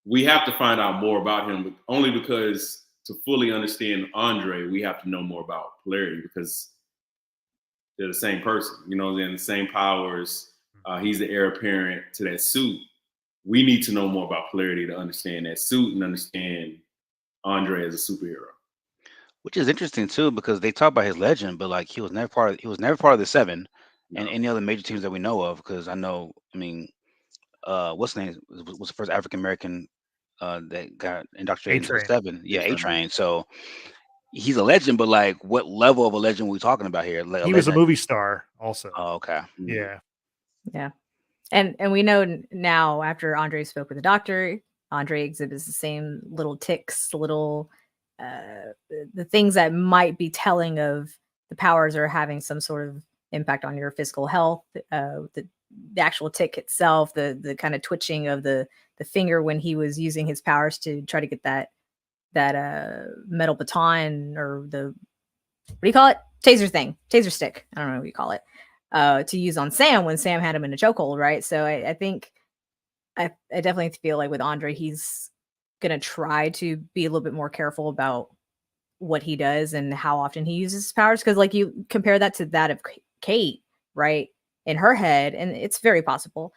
we have to find out more about him, but only because to fully understand Andre, we have to know more about Polarity because they're the same person. You know, they're the same powers. He's the heir apparent to that suit. We need to know more about Polarity to understand that suit and understand Andre as a superhero. Which is interesting too, because they talk about his legend, but like he was never part of the seven and No. any other major teams that we know of. Because I know, I mean, what's his name was the first African American that got indoctrinated into the A-Train. seven. Yeah, A-Train. A-Train. So he's a legend, but like, what level of a legend are we talking about here? Like a He was a legend. movie star also. Oh, okay. Yeah. Yeah. And we know now after Andre spoke with the doctor, Andre exhibits the same little tics, little the things that might be telling of the powers are having some sort of impact on your physical health. The actual tick itself, the kind of twitching of the finger when he was using his powers to try to get that metal baton or the what do you call it? Taser stick. I don't know what you call it. To use on Sam when Sam had him in a chokehold, right? So I think I definitely feel like with Andre, he's gonna try to be a little bit more careful about what he does and how often he uses his powers. Because like you compare that to that of Cate, right? In her head, and it's very possible.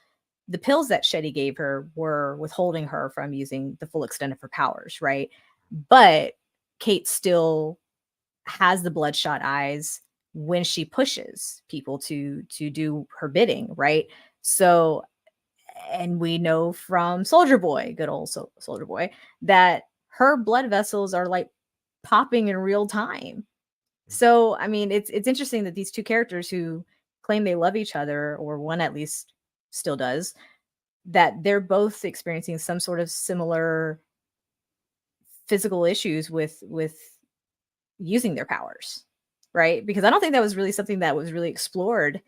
The pills that Shetty gave her were withholding her from using the full extent of her powers, right? But Kate still has the bloodshot eyes when she pushes people to do her bidding, right? So, and we know from Soldier Boy, good old Soldier Boy, that her blood vessels are like popping in real time. So, I mean, it's interesting that these two characters who claim they love each other, or one at least still does, that they're both experiencing some sort of similar physical issues with using their powers, right? Because I don't think that was really something that was really explored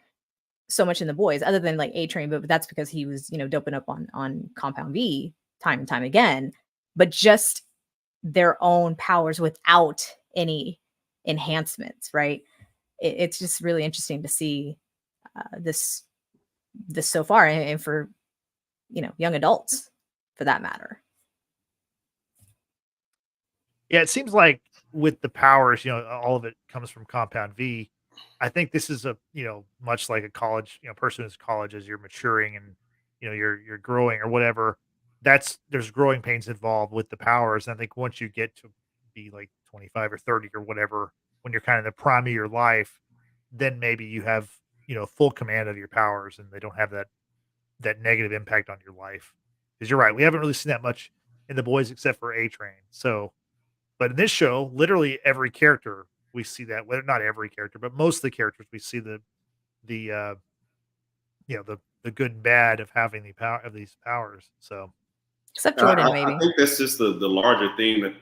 so much in the boys, other than like A-Train, but that's because he was, doping up on Compound V time and time again. But just their own powers without any enhancements, right? It's just really interesting to see this so far, and for young adults, for that matter. Yeah, it seems like with the powers, all of it comes from Compound V. I think this is much like a college, person who's college as you're maturing and you're growing or whatever. There's growing pains involved with the powers. And I think once you get to be like 25 or 30 or whatever, when you're kind of the prime of your life, then maybe you have, full command of your powers and they don't have that negative impact on your life. Because you're right, we haven't really seen that much in the boys except for A-Train. So but in this show, literally every character we see that. Well, not every character, but most of the characters we see the the good and bad of having the power of these powers. So Except Jordan, I maybe. think that's just the larger thing that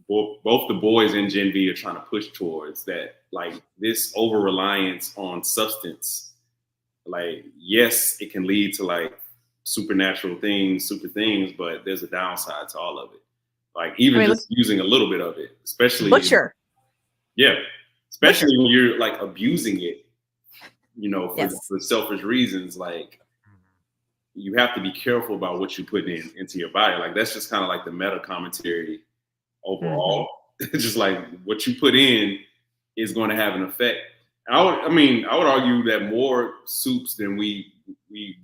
both the boys and Gen V are trying to push towards, that like this over reliance on substance. Like, yes, it can lead to like supernatural things, super things, but there's a downside to all of it. Like even just using a little bit of it, especially Butcher. Especially when you're like abusing it, Yes. for selfish reasons. Like you have to be careful about what you put into your body. Like that's just kind of like the meta commentary overall. Just like what you put in is going to have an effect. I would argue that more soups than we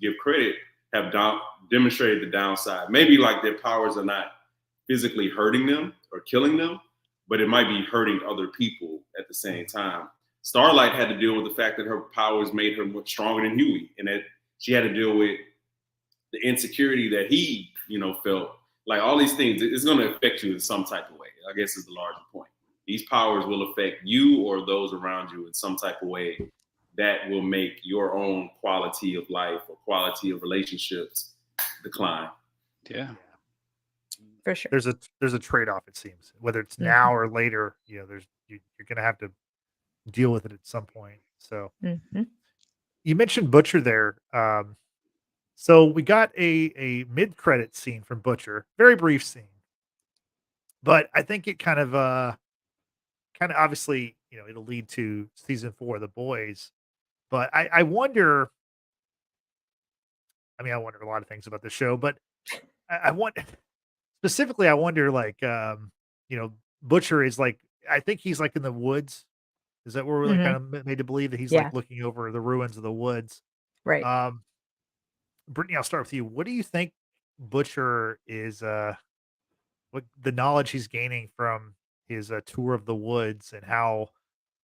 give credit have demonstrated the downside. Maybe like their powers are not physically hurting them or killing them, but it might be hurting other people at the same time. Starlight had to deal with the fact that her powers made her much stronger than Huey, and that she had to deal with the insecurity that he, felt. Like all these things, it's going to affect you in some type of way, I guess is the larger point. These powers will affect you or those around you in some type of way that will make your own quality of life or quality of relationships decline. Yeah. For sure. There's a trade-off, it seems, whether it's now or later. You're going to have to deal with it at some point. So you mentioned Butcher there. So we got a mid-credit scene from Butcher, very brief scene, but I think it kind of obviously, it'll lead to season 4 of The Boys. But I wonder. I mean, I wonder a lot of things about the show, but I want specifically, I wonder, like, Butcher is like, I think he's like in the woods. Is that where we're like Mhm. kind of made to believe that he's like Yeah, looking over the ruins of the woods? right. Um, Brittany, I'll start with you. What do you think Butcher is? What the knowledge he's gaining from his tour of the woods and how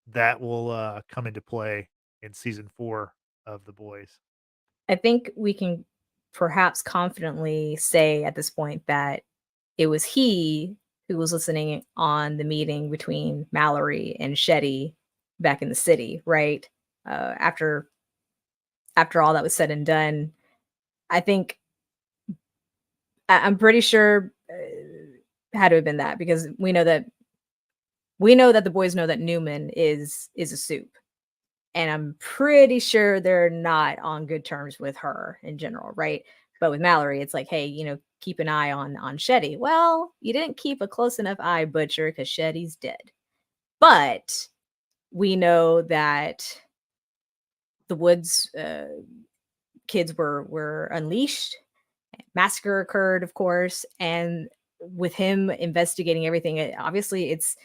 that will come into play in season 4 of The Boys? I think we can perhaps confidently say at this point that it was he who was listening on the meeting between Mallory and Shetty back in the city, right? After all that was said and done, I think I'm pretty sure had to have been that because we know that the boys know that Newman is a soup, and I'm pretty sure they're not on good terms with her in general, right? But with Mallory, it's like, hey, keep an eye on Shetty. Well, you didn't keep a close enough eye, Butcher, because Shetty's dead. But we know that the Woods kids were unleashed. Massacre occurred, of course, and with him investigating everything, obviously it's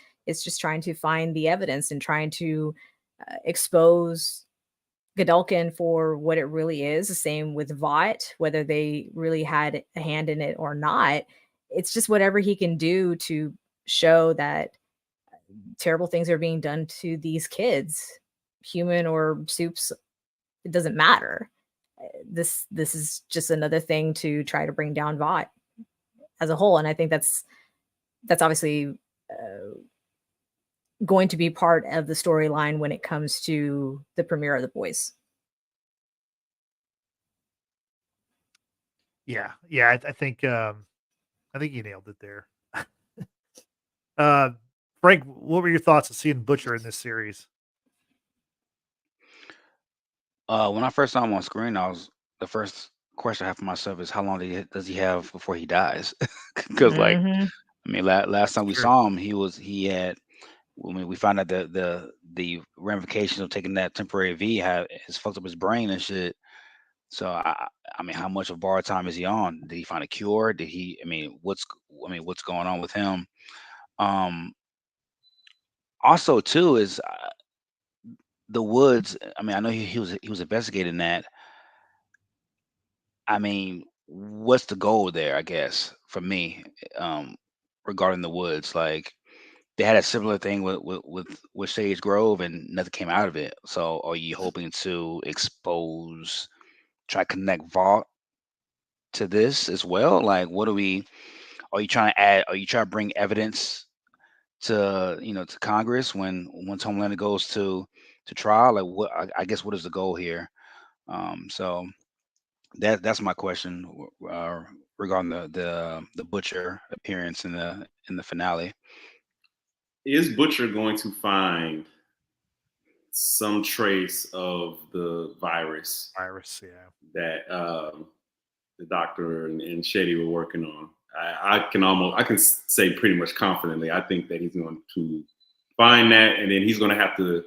just trying to find the evidence and trying to expose Godolkin for what it really is. The same with Vought, whether they really had a hand in it or not. It's just whatever he can do to show that terrible things are being done to these kids, human or soups, it doesn't matter. This is just another thing to try to bring down Vought as a whole, and I think that's obviously going to be part of the storyline when it comes to the premiere of The Boys. Yeah, yeah, I think you nailed it there. uh, Frank, what were your thoughts of seeing Butcher in this series? When I first saw him on screen, the first question I have for myself is how long does he have before he dies? Because like, Mhm. I mean, last time we Sure. saw him, he had. I mean, we found out the ramifications of taking that temporary V has fucked up his brain and shit. So I mean, how much of borrowed time is he on? Did he find a cure? Did he? What's going on with him? Um, Also, too, is the Woods. I mean, I know he was investigating that. I mean, what's the goal there? I guess for me, um, regarding the Woods, like they had a similar thing with Sage Grove, and nothing came out of it. So, are you hoping to try to connect Vault to this as well? Like, what are we? Are you trying to add? Are you trying to bring evidence to Congress when Homelander goes to trial? Like, what? I guess what is the goal here? So that's my question regarding the Butcher appearance in the finale. Is Butcher going to find some trace of the virus Iris, yeah. that the doctor and Shetty were working on? I can say pretty much confidently, I think that he's going to find that, and then he's going to have to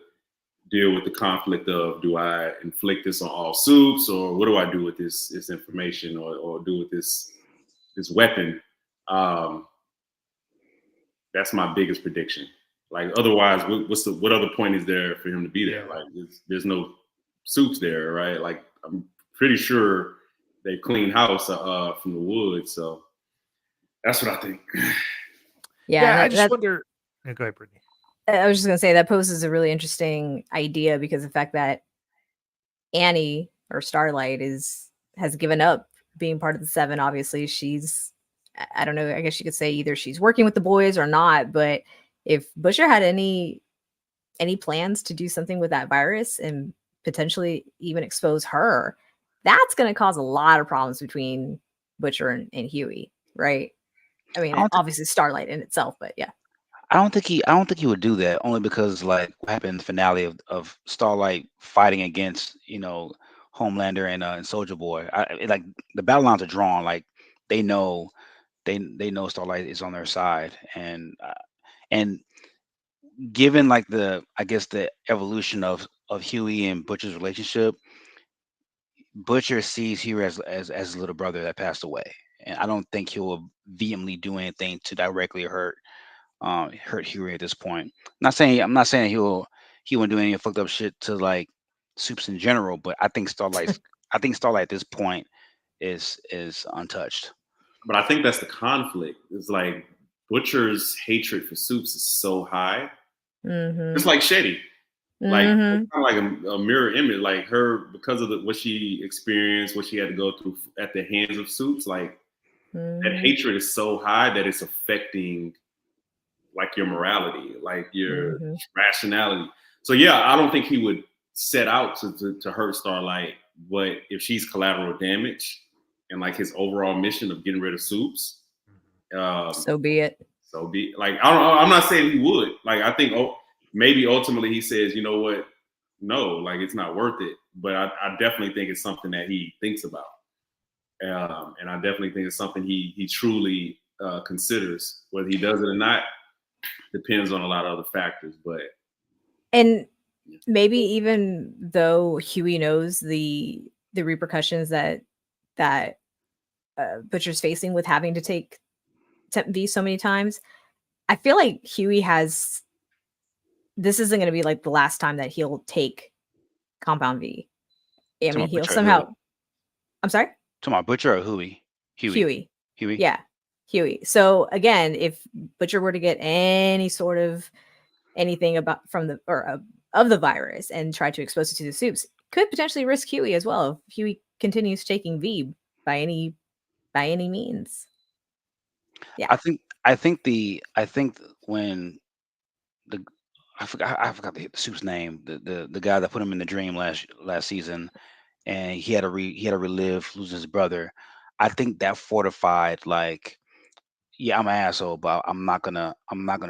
deal with the conflict of, do I inflict this on all soups, or what do I do with this information, or do with this weapon? That's my biggest prediction. Like, otherwise, what other point is there for him to be there? Yeah. Like, there's no soups there, right? Like, I'm pretty sure they clean house from the woods, so that's what I think. Yeah, I Yeah, just wonder. Yeah, go ahead, Brittany. I was just gonna say that poses a really interesting idea because the fact that Annie or Starlight has given up being part of the Seven. Obviously, I don't know. I guess you could say either she's working with the boys or not. But if Butcher had any plans to do something with that virus and potentially even expose her, that's going to cause a lot of problems between Butcher and Huey, right? I mean, I don't think obviously Starlight in itself, but yeah. I don't think he would do that, only because like what happened in the finale of Starlight fighting against Homelander and Soldier Boy. Like the battle lines are drawn. Like they know they know Starlight is on their side, and given like I guess the evolution of Huey and Butcher's relationship, Butcher sees Huey as his little brother that passed away, and I don't think he'll vehemently do anything to directly hurt Huey at this point. I'm not saying he won't do any fucked up shit to like Soups in general, but I think Starlight at this point is untouched. But I think that's the conflict. It's like Butcher's hatred for Soups is so high. Mm-hmm. It's like Shetty. Like Mm-hmm. it's kind of like a mirror image. Like her, because of what she experienced, what she had to go through at the hands of Soups, like that hatred is so high that it's affecting like your morality, like your rationality. So yeah, I don't think he would set out to hurt Starlight, but if she's collateral damage and like his overall mission of getting rid of Soups, so be it. so be like I'm not saying he would. Like I think maybe ultimately he says, you know what, no, like it's not worth it. But I definitely think it's something that he thinks about, and I definitely think it's something he truly considers. Whether he does it or not depends on a lot of other factors. But and maybe even though Huey knows the repercussions that Butcher's facing with having to take Temp V so many times, I feel like Huey has. This isn't going to be like the last time that he'll take Compound V. I mean, he'll somehow. I'm sorry? To my Butcher or Huey? Huey. Huey? Yeah, Huey. So again, if Butcher were to get any sort of anything about from the or of the virus and try to expose it to the Soups, could potentially risk Huey as well if Huey continues taking V by any means. Yeah. I think when I forgot the Soup's name, the guy that put him in the dream last season, and he had to relive losing his brother. I think that fortified, like, yeah, I'm an asshole, but I'm not gonna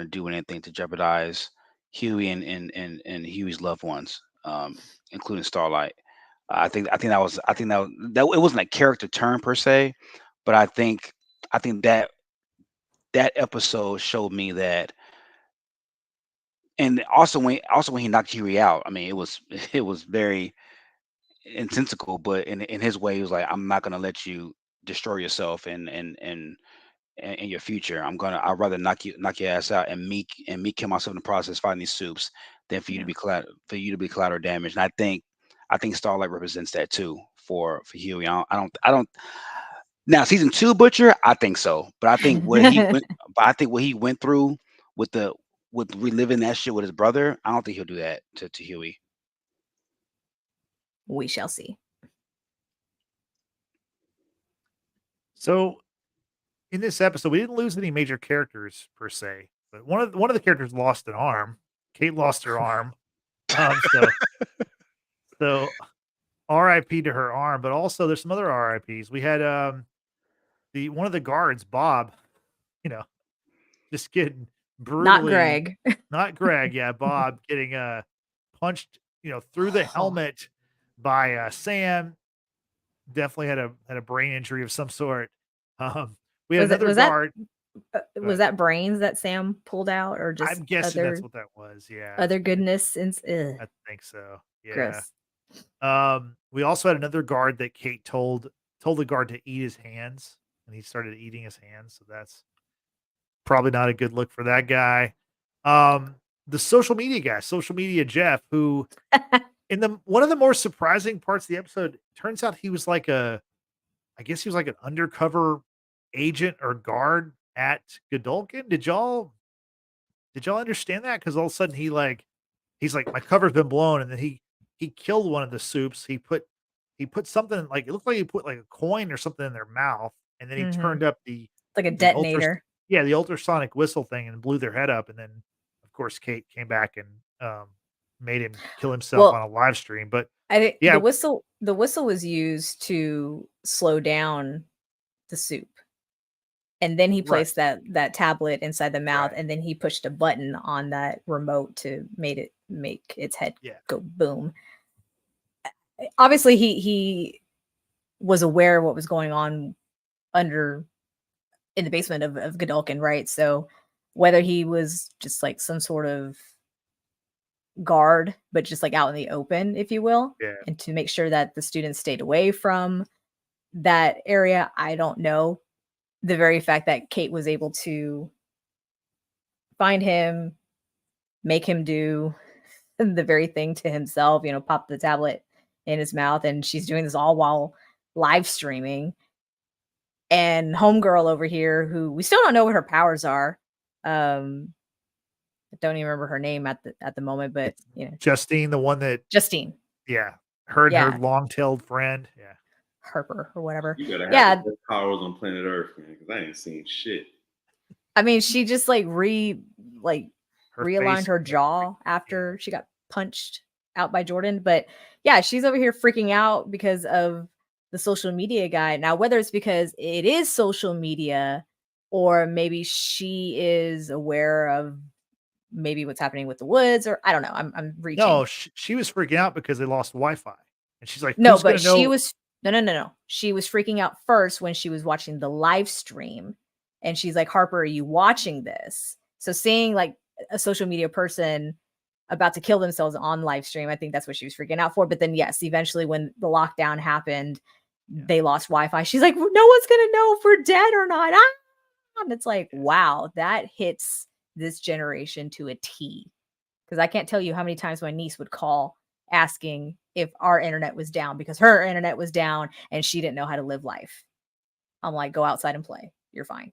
do anything to jeopardize Huey and Huey's loved ones, including Starlight. That it wasn't a character turn per se, but I think that episode showed me that. And also when he knocked Huey out, I mean, it was very insensical, but in his way, he was like, I'm not gonna let you destroy yourself and your future. I'd rather knock your ass out and me kill myself in the process fighting these Soups than for you to be collateral damage. And I think Starlight represents that too for Huey. I don't now season 2 Butcher, I think so. But I think what he went through with reliving that shit with his brother, I don't think he'll do that to Huey. We shall see. So in this episode, we didn't lose any major characters per se, but one of the characters lost an arm. Cate lost her arm. So R.I.P. to her arm, but also there's some other R.I.P.s. We had one of the guards, Bob, just getting brutally. Not Greg, yeah, Bob getting punched, through the helmet by Sam. Definitely had a brain injury of some sort. We had another guard. Was that brains that Sam pulled out, or just I'm guessing that's what that was. Yeah, other goodness. I think so. Yeah. Gross. We also had another guard that Cate told the guard to eat his hands, and he started eating his hands. So that's probably not a good look for that guy. The social media guy, social media Jeff, who in one of the more surprising parts of the episode, turns out he was like I guess he was like an undercover agent or guard at Godolkin. Did y'all understand that? Because all of a sudden he's like, my cover's been blown, and then he killed one of the Soups. He put something, like, it looked like he put like a coin or something in their mouth, and then he turned up like a detonator. The ultrasonic whistle thing, and blew their head up. And then of course Cate came back and made him kill himself on a live stream. But I think the whistle was used to slow down the Soup. And then he placed that tablet inside the mouth, and then he pushed a button on that remote to make its head go boom. Obviously, he was aware of what was going on in the basement of Godolkin, right? So whether he was just like some sort of guard, but just like out in the open, if you will, and to make sure that the students stayed away from that area, I don't know. the very fact that Cate was able to find him, make him do the very thing to himself, pop the tablet in his mouth, and she's doing this all while live streaming. And homegirl over here, who we still don't know what her powers are. I don't even remember her name at the moment, but Justine, the one that Justine. Yeah. Her and Yeah. her long-tailed friend. Yeah. Harper or whatever. You gotta have the best powers on planet Earth, man, because I ain't seen shit. I mean, she just like realigned face. her jaw after she got punched out by Jordan. But yeah, she's over here freaking out because of the social media guy. Now, whether it's because it is social media or maybe she is aware of maybe what's happening with the woods, or I don't know. I'm reaching. No, she was freaking out because they lost Wi-Fi. And she's like, no, but she was no. She was freaking out first when she was watching the live stream. And she's like, Harper, are you watching this? So seeing like a social media person about to kill themselves on live stream, I think that's what she was freaking out for. But then yes, eventually when the lockdown happened, they lost Wi-Fi. She's like, no one's gonna know if we're dead or not. And it's like, wow, that hits this generation to a T. Because I can't tell you how many times my niece would call asking if our internet was down because her internet was down and she didn't know how to live life. I'm like, go outside and play. You're fine.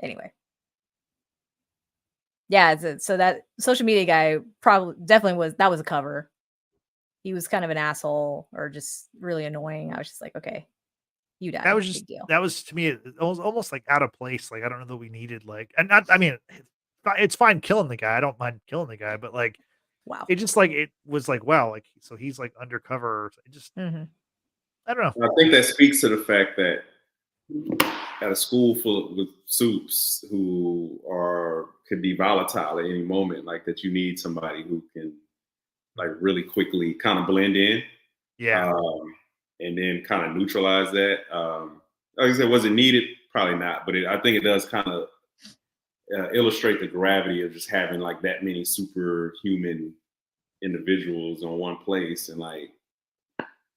Anyway. Yeah, so that social media guy definitely was a cover. He was kind of an asshole or just really annoying. I was just like, okay, you died. That was just, big deal. That was to me, it was almost like out of place. Like, I don't know that we needed I mean, it's fine killing the guy. I don't mind killing the guy, but like, wow. It just like, it was like, wow, like, so he's like undercover. It just, I don't know. I think that speaks to the fact that at a school full with soups who could be volatile at any moment, like that you need somebody who can like really quickly kind of blend in. Yeah. And then kind of neutralize that. Like I said, was it needed? Probably not, but I think it does kind of illustrate the gravity of just having like that many superhuman individuals on one place. And like,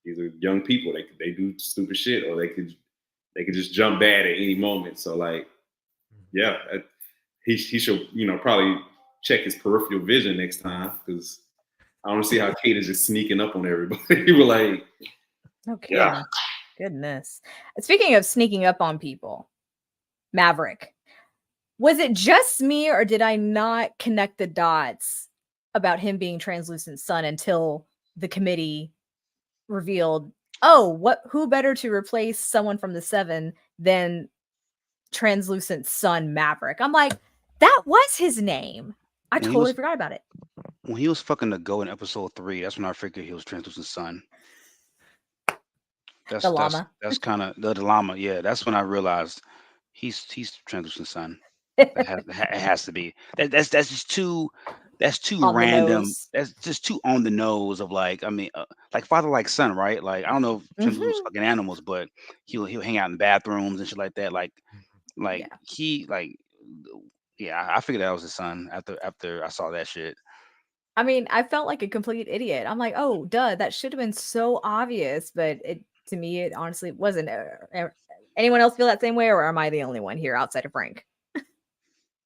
these are young people, they do stupid shit, or they could just jump bad at any moment. So like, yeah, he should, probably check his peripheral vision next time, because I don't see how Cate is just sneaking up on everybody. People like, okay, yeah. Goodness. Speaking of sneaking up on people, Maverick, was it just me or did I not connect the dots about him being translucent sun until the committee revealed, who better to replace someone from the Seven than translucent sun Maverick? I'm like, that was his name. I totally forgot about it. When he was fucking the go in episode 3, that's when I figured he was translucent sun. That's the llama. That's kind of the llama. Yeah, that's when I realized he's translucent sun. It has to be. That's just too. That's too on random. That's just too on the nose of like, I mean, like father like son, right? Like, I don't know if translucent fucking animals, but he'll hang out in bathrooms and shit like that. Like he like, yeah, I figured that was his son after I saw that shit. I mean, I felt like a complete idiot. I'm like, oh, duh, that should have been so obvious, but to me, it honestly wasn't. Anyone else feel that same way, or am I the only one here outside of Frank?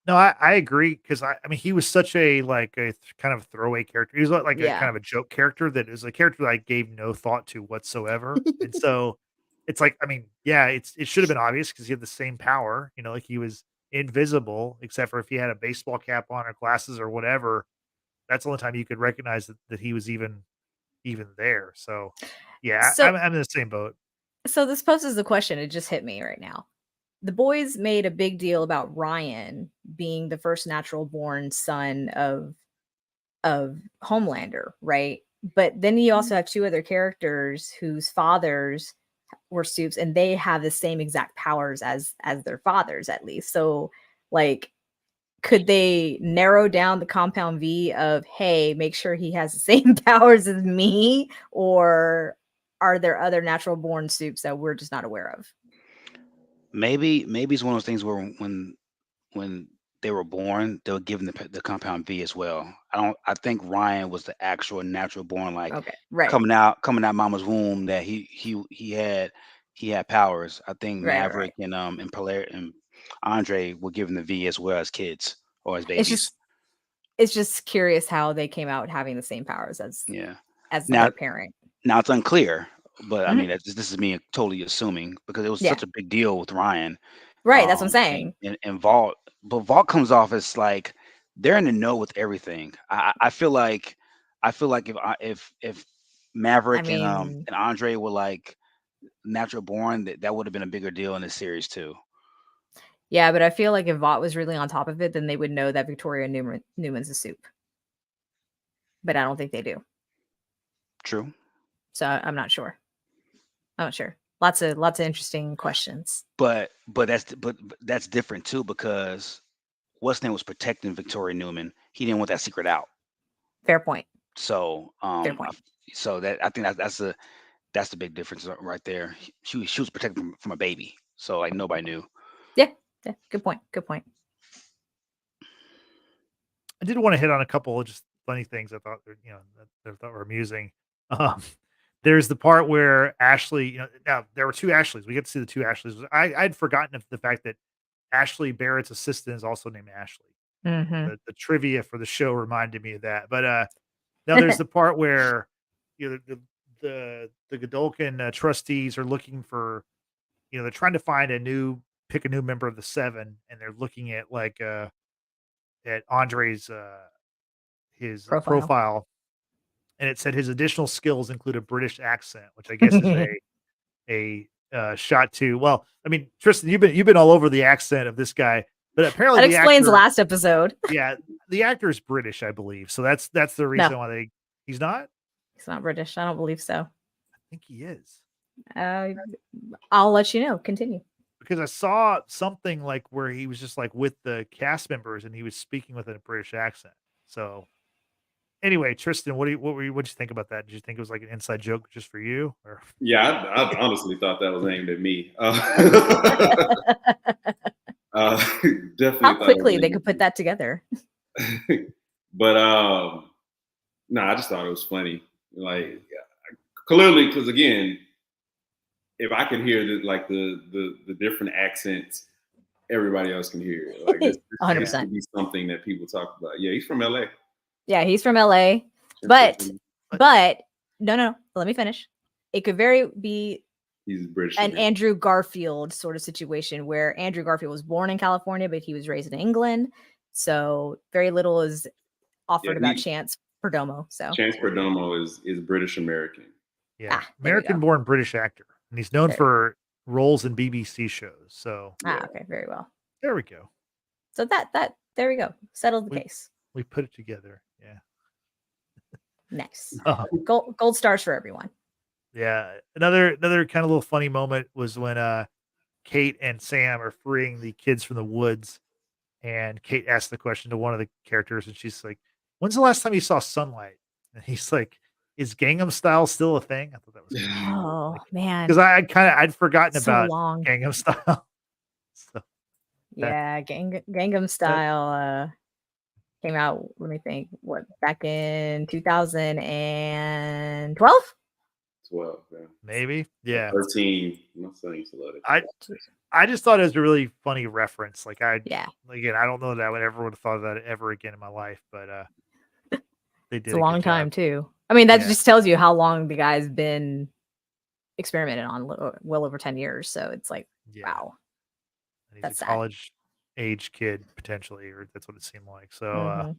No, I agree, because I mean, he was such a kind of throwaway character. He was like a kind of a joke character that is a character that I gave no thought to whatsoever. And so it's like, I mean, yeah, it should have been obvious because he had the same power, like he was invisible, except for if he had a baseball cap on or glasses or whatever. That's the only time you could recognize that he was even there. So yeah, I'm in the same boat. So this poses the question. It just hit me right now. The boys made a big deal about Ryan being the first natural born son of Homelander, right? But then you also have 2 other characters whose fathers were Supes, and they have the same exact powers as their fathers, at least. So like, could they narrow down the compound V of, hey, make sure he has the same powers as me? Or are there other natural born Supes that we're just not aware of? Maybe it's one of those things where when they were born, they were given the compound V as well. I think Ryan was the actual natural born, like coming out mama's womb, that he had he had powers. I think Right, Maverick and and Andre were given the V as well as kids or as It's babies. just curious how they came out having the same powers as Yeah. their Now parent. now it's unclear, but I Mhm. mean this is me totally assuming because it was Yeah. such a big deal with Ryan. Right, that's what I'm saying. And Vault, but Vault comes off as like they're in the know with everything. I feel like if I Maverick mean, and Andre were like natural born, that would have been a bigger deal in this series too. yeah, but I feel like if Vought was really on top of it, then they would know that Victoria Newman's a soup. But I don't think they do. True. So I'm not sure. I'm not sure. Lots of interesting questions. But that's different too because what's name was protecting Victoria Newman. He didn't want that secret out. Fair point. So Fair point. so that I think that's the big difference right there. She was protected from a baby, so like nobody knew. Yeah. Good point. Good point. I did want to hit on a couple of just funny things I thought that I thought were amusing. Um, there's the part where Ashley, now there were two Ashleys. We get to see the two Ashleys. I'd forgotten of the fact that Ashley Barrett's assistant is also named Ashley. Mm-hmm. The trivia for the show reminded me of that. But now there's the part where the Godolkin trustees are looking for, they're trying to pick a new member of the Seven, and they're looking at like at Andre's his profile, and it said his additional skills include a British accent, which I guess is a shot to. Well, I mean, Tristan, you've been all over the accent of this guy, but apparently That the explains actor, last episode. yeah, the actor is British, I believe. So that's the reason why he's not. He's not British. I don't believe so. I think he is. I'll let you know. Continue. Because I saw something like where he was just like with the cast members and he was speaking with a British accent. So anyway, Tristan, what'd you think about that? Did you think it was like an inside joke just for you? Or Yeah, I honestly thought that was aimed at me. Definitely. How quickly they could put that together. But no, I just thought it was funny. Like clearly, because again, if I can hear the different accents, everybody else can hear it. Like this 100%. has to be something that people talk about. Yeah, he's from LA. Yeah, he's from LA. But no, let me finish. It could very be he's British. An Andrew Garfield sort of situation where Andrew Garfield was born in California, but he was raised in England. So very little is offered about Chance Perdomo. So Chance Perdomo is British American. Yeah, American-born British actor, and he's known for roles in BBC shows. So okay, very well. There we go. So that there we go. Settled the case. We put it together. Yeah. Nice. Gold stars for everyone. Yeah. Another kind of little funny moment was when Cate and Sam are freeing the kids from the woods, and Cate asked the question to one of the characters, and she's like, "When's the last time you saw sunlight?" And he's like, "Is Gangnam Style still a thing?" I thought that was oh man, because I'd forgotten about long. Gangnam Style. So, yeah, Gangnam Style came out. Let me think. What, back in 2012? 12, yeah. Maybe, yeah. 13. My son used to love it. I just thought it was a really funny reference. Like again, I don't know that I would have thought of that ever again in my life, but they did. It's a long time too. I mean, that just tells you how long the guy's been experimented on, well over 10 years. So it's like, wow. And he's a college age kid potentially, or that's what it seemed like. So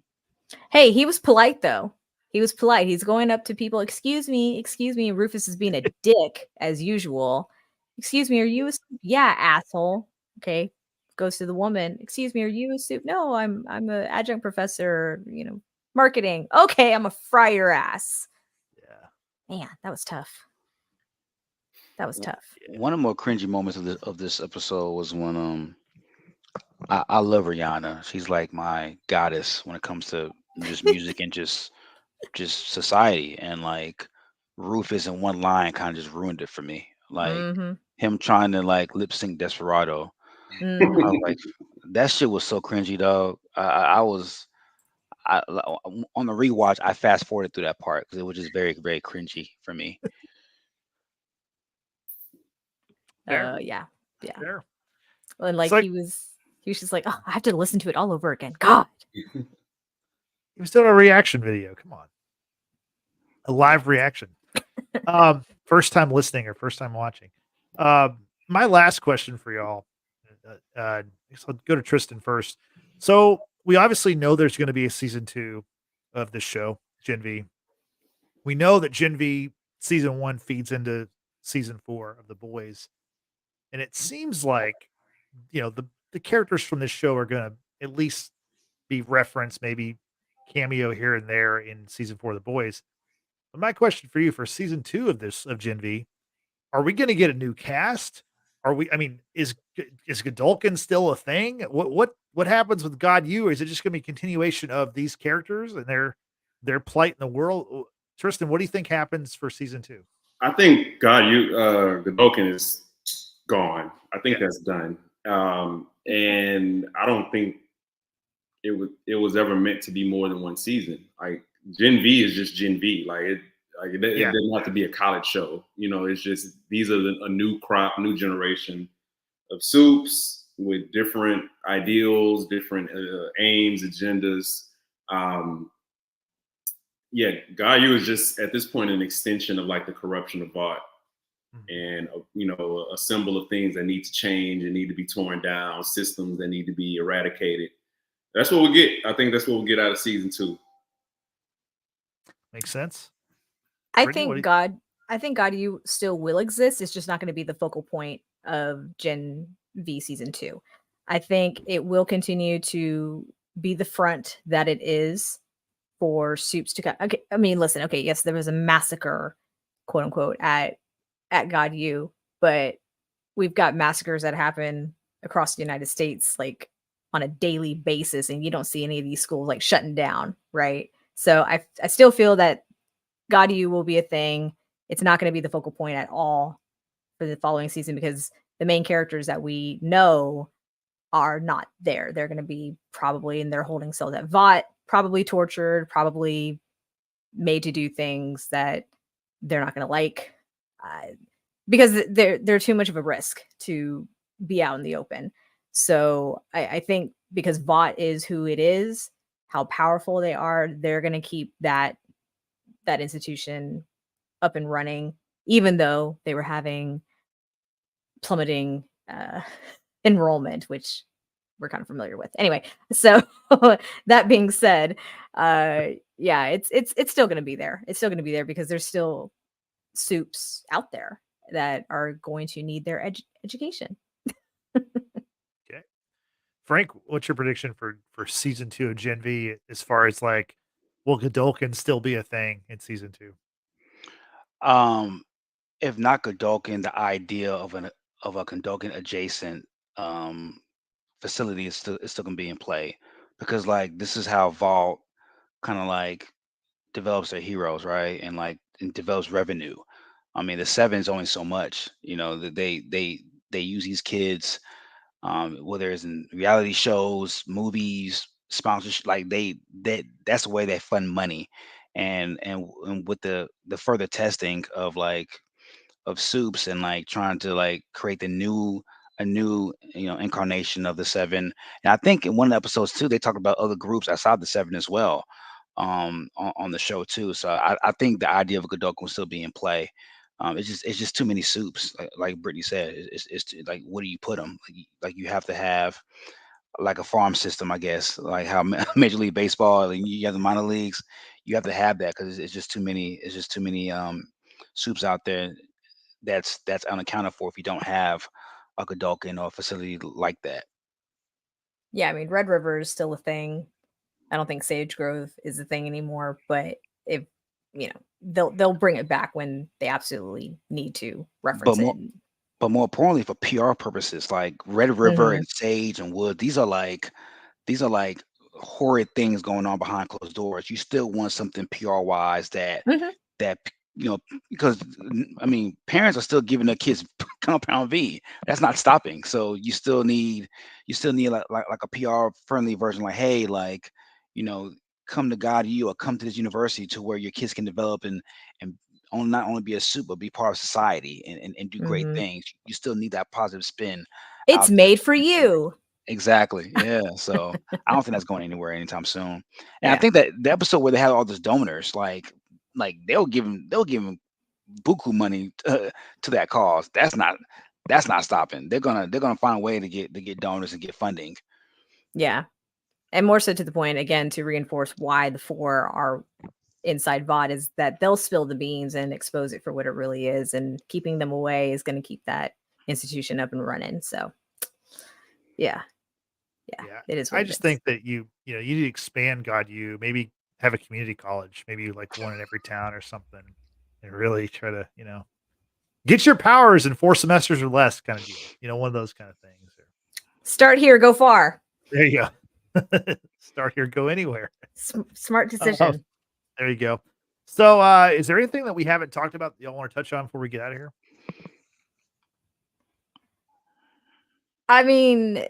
hey, he was polite though. He was polite. He's going up to people, excuse me. Rufus is being a dick as usual. Excuse me, are you a soup? Yeah, asshole. Okay. Goes to the woman. Excuse me, are you a soup? No, I'm an adjunct professor, marketing. Okay, I'm a fry your ass. Yeah. Man, that was tough. One of the more cringy moments of this episode was when I love Rihanna. She's like my goddess when it comes to just music and just society, and like Rufus in one line kind of just ruined it for me. Like him trying to like lip sync Desperado. I was like, that shit was so cringy, dog. I was on the rewatch. I fast forwarded through that part because it was just very, very cringy for me. Fair. Yeah. Fair. And It's like like he was just like, oh, I have to listen to it all over again. God. he was doing a reaction video. Come on, a live reaction. First time listening or first time watching. My last question for y'all. I guess I'll go to Tristan first. So we obviously know there's going to be a season 2 of this show, Gen V. We know that Gen V season 1 feeds into season 4 of The Boys, and it seems like the characters from this show are going to at least be referenced, maybe cameo here and there in season 4 of The Boys. But my question for you for season 2 of Gen V, are we gonna get a new cast? Are we I mean, is Godolkin still a thing? What happens with God U? Is it just gonna be a continuation of these characters and their plight in the world? Tristan, what do you think happens for season 2? I think Godolkin is gone. I think Yeah. that's done. And I don't think it was ever meant to be more than one season. Like Gen V is just Gen V. It Yeah. doesn't have to be a college show. It's just these are a new crop, new generation of soups with different ideals, different aims, agendas. Yeah, Gayu is just at this point an extension of like the corruption of Vought, and a symbol of things that need to change and need to be torn down, systems that need to be eradicated. That's what we get. I think that's what we'll get out of season 2. Makes sense. I Brittany, what do think God you still will exist. It's just not going to be the focal point of Gen V season 2. I think it will continue to be the front that it is for soups to come. Okay, I mean, listen, okay, yes, there was a massacre, quote unquote, at God U, but we've got massacres that happen across the United States like on a daily basis, and you don't see any of these schools like shutting down, right? So I still feel that God U will be a thing. It's not going to be the focal point at all for the following season because the main characters that we know are not there. They're going to be probably in their holding cells at Vought, probably tortured, probably made to do things that they're not going to like because they're too much of a risk to be out in the open. So I think because Vought is who it is, how powerful they are, they're going to keep that institution up and running, even though they were having plummeting enrollment, which we're kind of familiar with. Anyway, so that being said, yeah, it's still going to be there. It's still going to be there because there's still soups out there that are going to need their education. Okay. Frank, what's your prediction for season 2 of Gen V as far as like will Godolkin still be a thing in season 2? If not Godolkin, the idea of a Godolkin adjacent facility is still gonna be in play because like this is how Vault kind of like develops their heroes, right? And develops revenue. I mean, the seven's only so much, that they use these kids, whether it's in reality shows, movies, sponsorship, like that's the way they fund money. And with the further testing of soups and like trying to like create a new incarnation of the seven. And I think in one of the episodes too they talked about other groups outside the seven as well, on the show too. So I think the idea of a Godok will still be in play. It's just too many soups, like Brittany said. Like, where do you put them? Like you have to have like a farm system, I guess, like how Major League Baseball, like you have the minor leagues. You have to have that because it's just too many. It's just too many soups out there that's unaccounted for if you don't have a Godolkin or a facility like that. Yeah, I mean, Red River is still a thing. I don't think Sage Grove is a thing anymore, but if they'll bring it back when they absolutely need to But reference it. more, but more importantly, for PR purposes, like Red River Mhm. and Sage and Wood, these are like horrid things going on behind closed doors. You still want something PR wise Mhm. that because I mean parents are still giving their kids Compound V. That's not stopping. So you still need like a PR friendly version. Like, hey, like you know, come to God U or come to this university to where your kids can develop and not only be a suit, but be part of society and do great Mhm. things. You still need that positive spin It's out there. made for you. Exactly. Yeah. So I don't think that's going anywhere anytime soon. And I Yeah. think that the episode where they had all those donors, like they'll give him buku money to that cause. That's not stopping. They're gonna find a way to get donors and get funding. Yeah. And more so to the point, again, to reinforce why the 4 are inside VOD is that they'll spill the beans and expose it for what it really is. And keeping them away is going to keep that institution up and running. So, yeah. Yeah. It is what I it just is. think that you need to expand God U, maybe have a community college, maybe like one in every town or something, and really try to, get your powers in 4 semesters or less kind of deal. One of those kind of things. Start here, go far. There you go. Start here, go anywhere. Smart decision. There you go. So, is there anything that we haven't talked about that y'all want to touch on before we get out of here? I mean,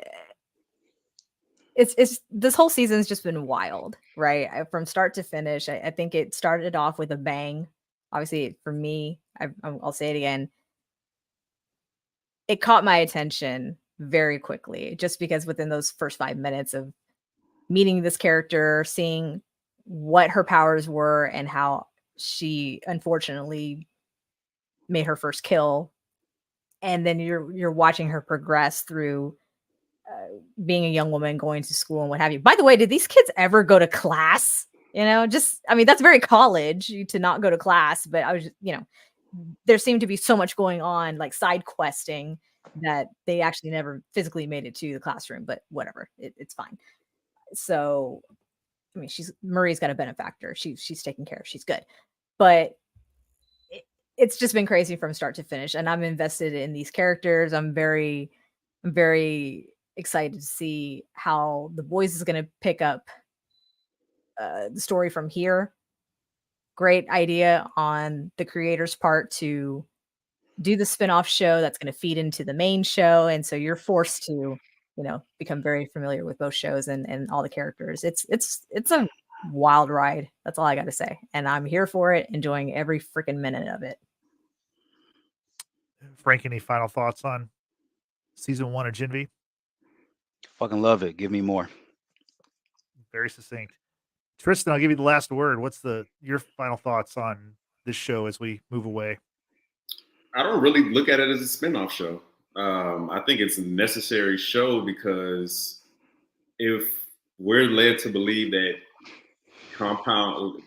it's this whole season's just been wild, right? From start to finish. I think it started off with a bang. Obviously, for me, I'll say it again. It caught my attention very quickly, just because within those first 5 minutes of meeting this character, seeing what her powers were, and how she unfortunately made her first kill, and then you're watching her progress through being a young woman going to school and what have you. By the way, did these kids ever go to class? That's very college to not go to class, but I was just, there seemed to be so much going on, like side questing, that they actually never physically made it to the classroom, but whatever, it's fine. So, Marie's got a benefactor. She's taken care of. She's good, but it's just been crazy from start to finish, and I'm invested in these characters. I'm very excited to see how The Boys is going to pick up the story from here. Great idea on the creator's part to do the spin-off show that's going to feed into the main show, and so you're forced to become very familiar with both shows and all the characters. It's a wild ride. That's all I got to say, and I'm here for it, enjoying every freaking minute of it. Frank, any final thoughts on season 1 of Gen V? Fucking love it. Give me more. Very succinct. Tristan, I'll give you the last word. What's your final thoughts on this show as we move away? I don't really look at it as a spinoff show. I think it's a necessary show, because if we're led to believe that Compound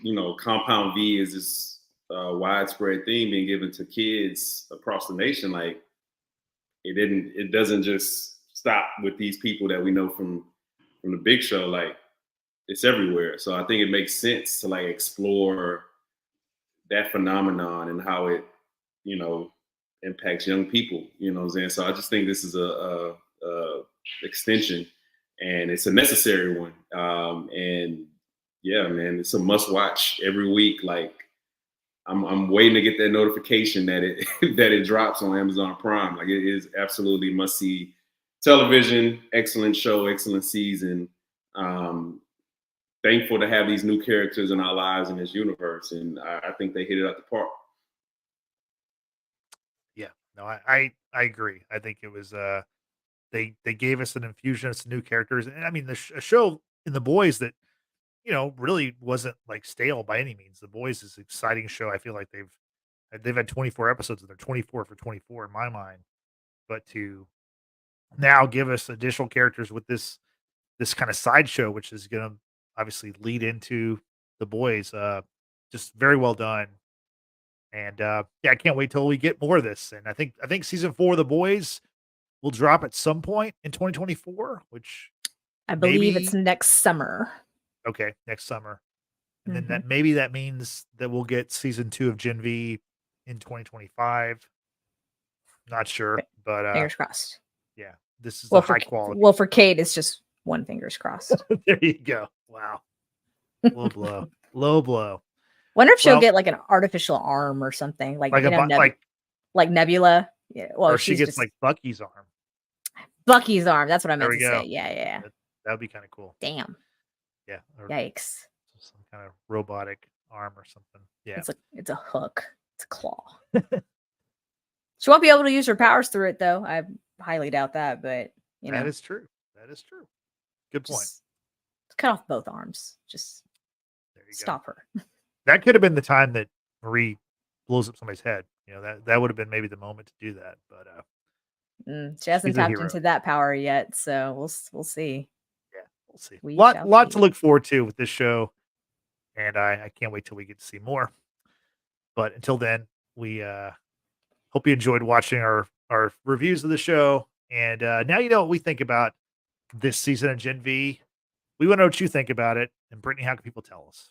V is this widespread thing being given to kids across the nation, like it doesn't just stop with these people that we know from the big show. Like, it's everywhere. So I think it makes sense to like explore that phenomenon and how it, impacts young people. You know what I'm saying? So I just think this is a extension, and it's a necessary one. And yeah, man, it's a must watch every week. Like, I'm waiting to get that notification that it that it drops on Amazon Prime. Like, it is absolutely must see television. Excellent show, excellent season. Thankful to have these new characters in our lives in this universe, and I think they hit it out the park. Yeah, no, I agree. I think it was they gave us an infusion of some new characters, and I mean a show in The Boys that really wasn't like stale by any means. The Boys is an exciting show. I feel like they've had 24 episodes, and they're 24 for 24 in my mind. But to now give us additional characters with this kind of sideshow, which is going to obviously lead into The Boys, just very well done. And yeah, I can't wait till we get more of this. And I think season 4 of The Boys will drop at some point in 2024, which I believe maybe it's next summer. Okay, next summer. And then that means that we'll get season 2 of Gen V in 2025. Not sure, but Fingers crossed. yeah, this is Well, a high quality. Well, for Cate, it's just one fingers crossed. There you go. Wow. Low blow. Low blow. Wonder if she'll get like an artificial arm or something, like like Nebula. Yeah. Well, or she gets just like Bucky's arm. Bucky's arm. That's what I meant to say. Yeah. That would be kind of cool. Damn. Yeah. Yikes. Some kind of robotic arm or something. Yeah. It's a hook. It's a claw. She won't be able to use her powers through it, though. I highly doubt that, but That is true. That is true. Good point. just cut off both arms. Just There you go. stop her. That could have been the time that Marie blows up somebody's head. That would have been maybe the moment to do that. But She hasn't she's a tapped hero. into that power yet, so we'll see. Yeah, we'll see. We Lot shall to see. look forward to with this show, and I can't wait till we get to see more. But until then, we hope you enjoyed watching our reviews of the show. And now you know what we think about this season of Gen V. We want to know what you think about it. And Brittany, how can people tell us?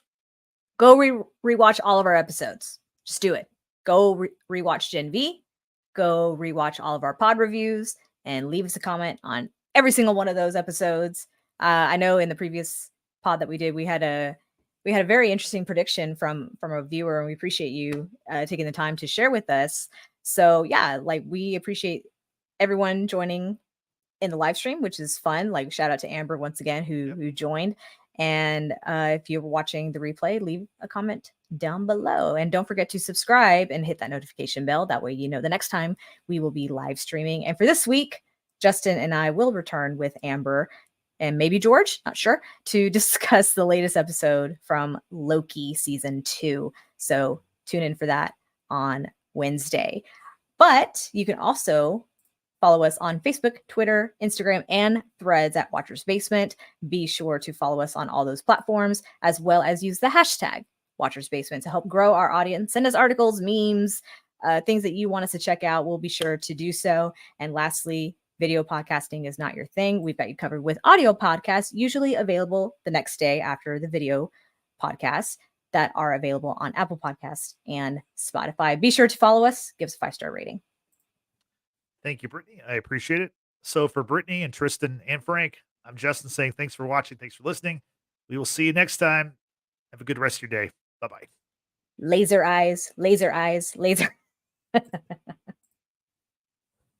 Go rewatch all of our episodes. Just do it. Go rewatch Gen V. Go rewatch all of our pod reviews and leave us a comment on every single one of those episodes. I know in the previous pod that we did, we had a very interesting prediction from a viewer, and we appreciate you taking the time to share with us. So yeah, like we appreciate everyone joining in the live stream, which is fun. Like shout out to Amber once again who joined. And if you're watching the replay, leave a comment down below. And don't forget to subscribe and hit that notification bell. That way you know the next time we will be live streaming. And for this week, Justin and I will return with Amber and maybe George, not sure, to discuss the latest episode from Loki season 2. So tune in for that on Wednesday. But you can also follow us on Facebook, Twitter, Instagram, and Threads at Watchers Basement. Be sure to follow us on all those platforms, as well as use the hashtag Watchers Basement to help grow our audience. Send us articles, memes, things that you want us to check out. We'll be sure to do so. And lastly, video podcasting is not your thing. We've got you covered with audio podcasts, usually available the next day after the video podcasts that are available on Apple Podcasts and Spotify. Be sure to follow us. Give us a 5-star rating. Thank you, Brittany. I appreciate it. So for Brittany and Tristan and Frank, I'm Justin saying thanks for watching. Thanks for listening. We will see you next time. Have a good rest of your day. Bye-bye. Laser eyes, laser eyes, laser.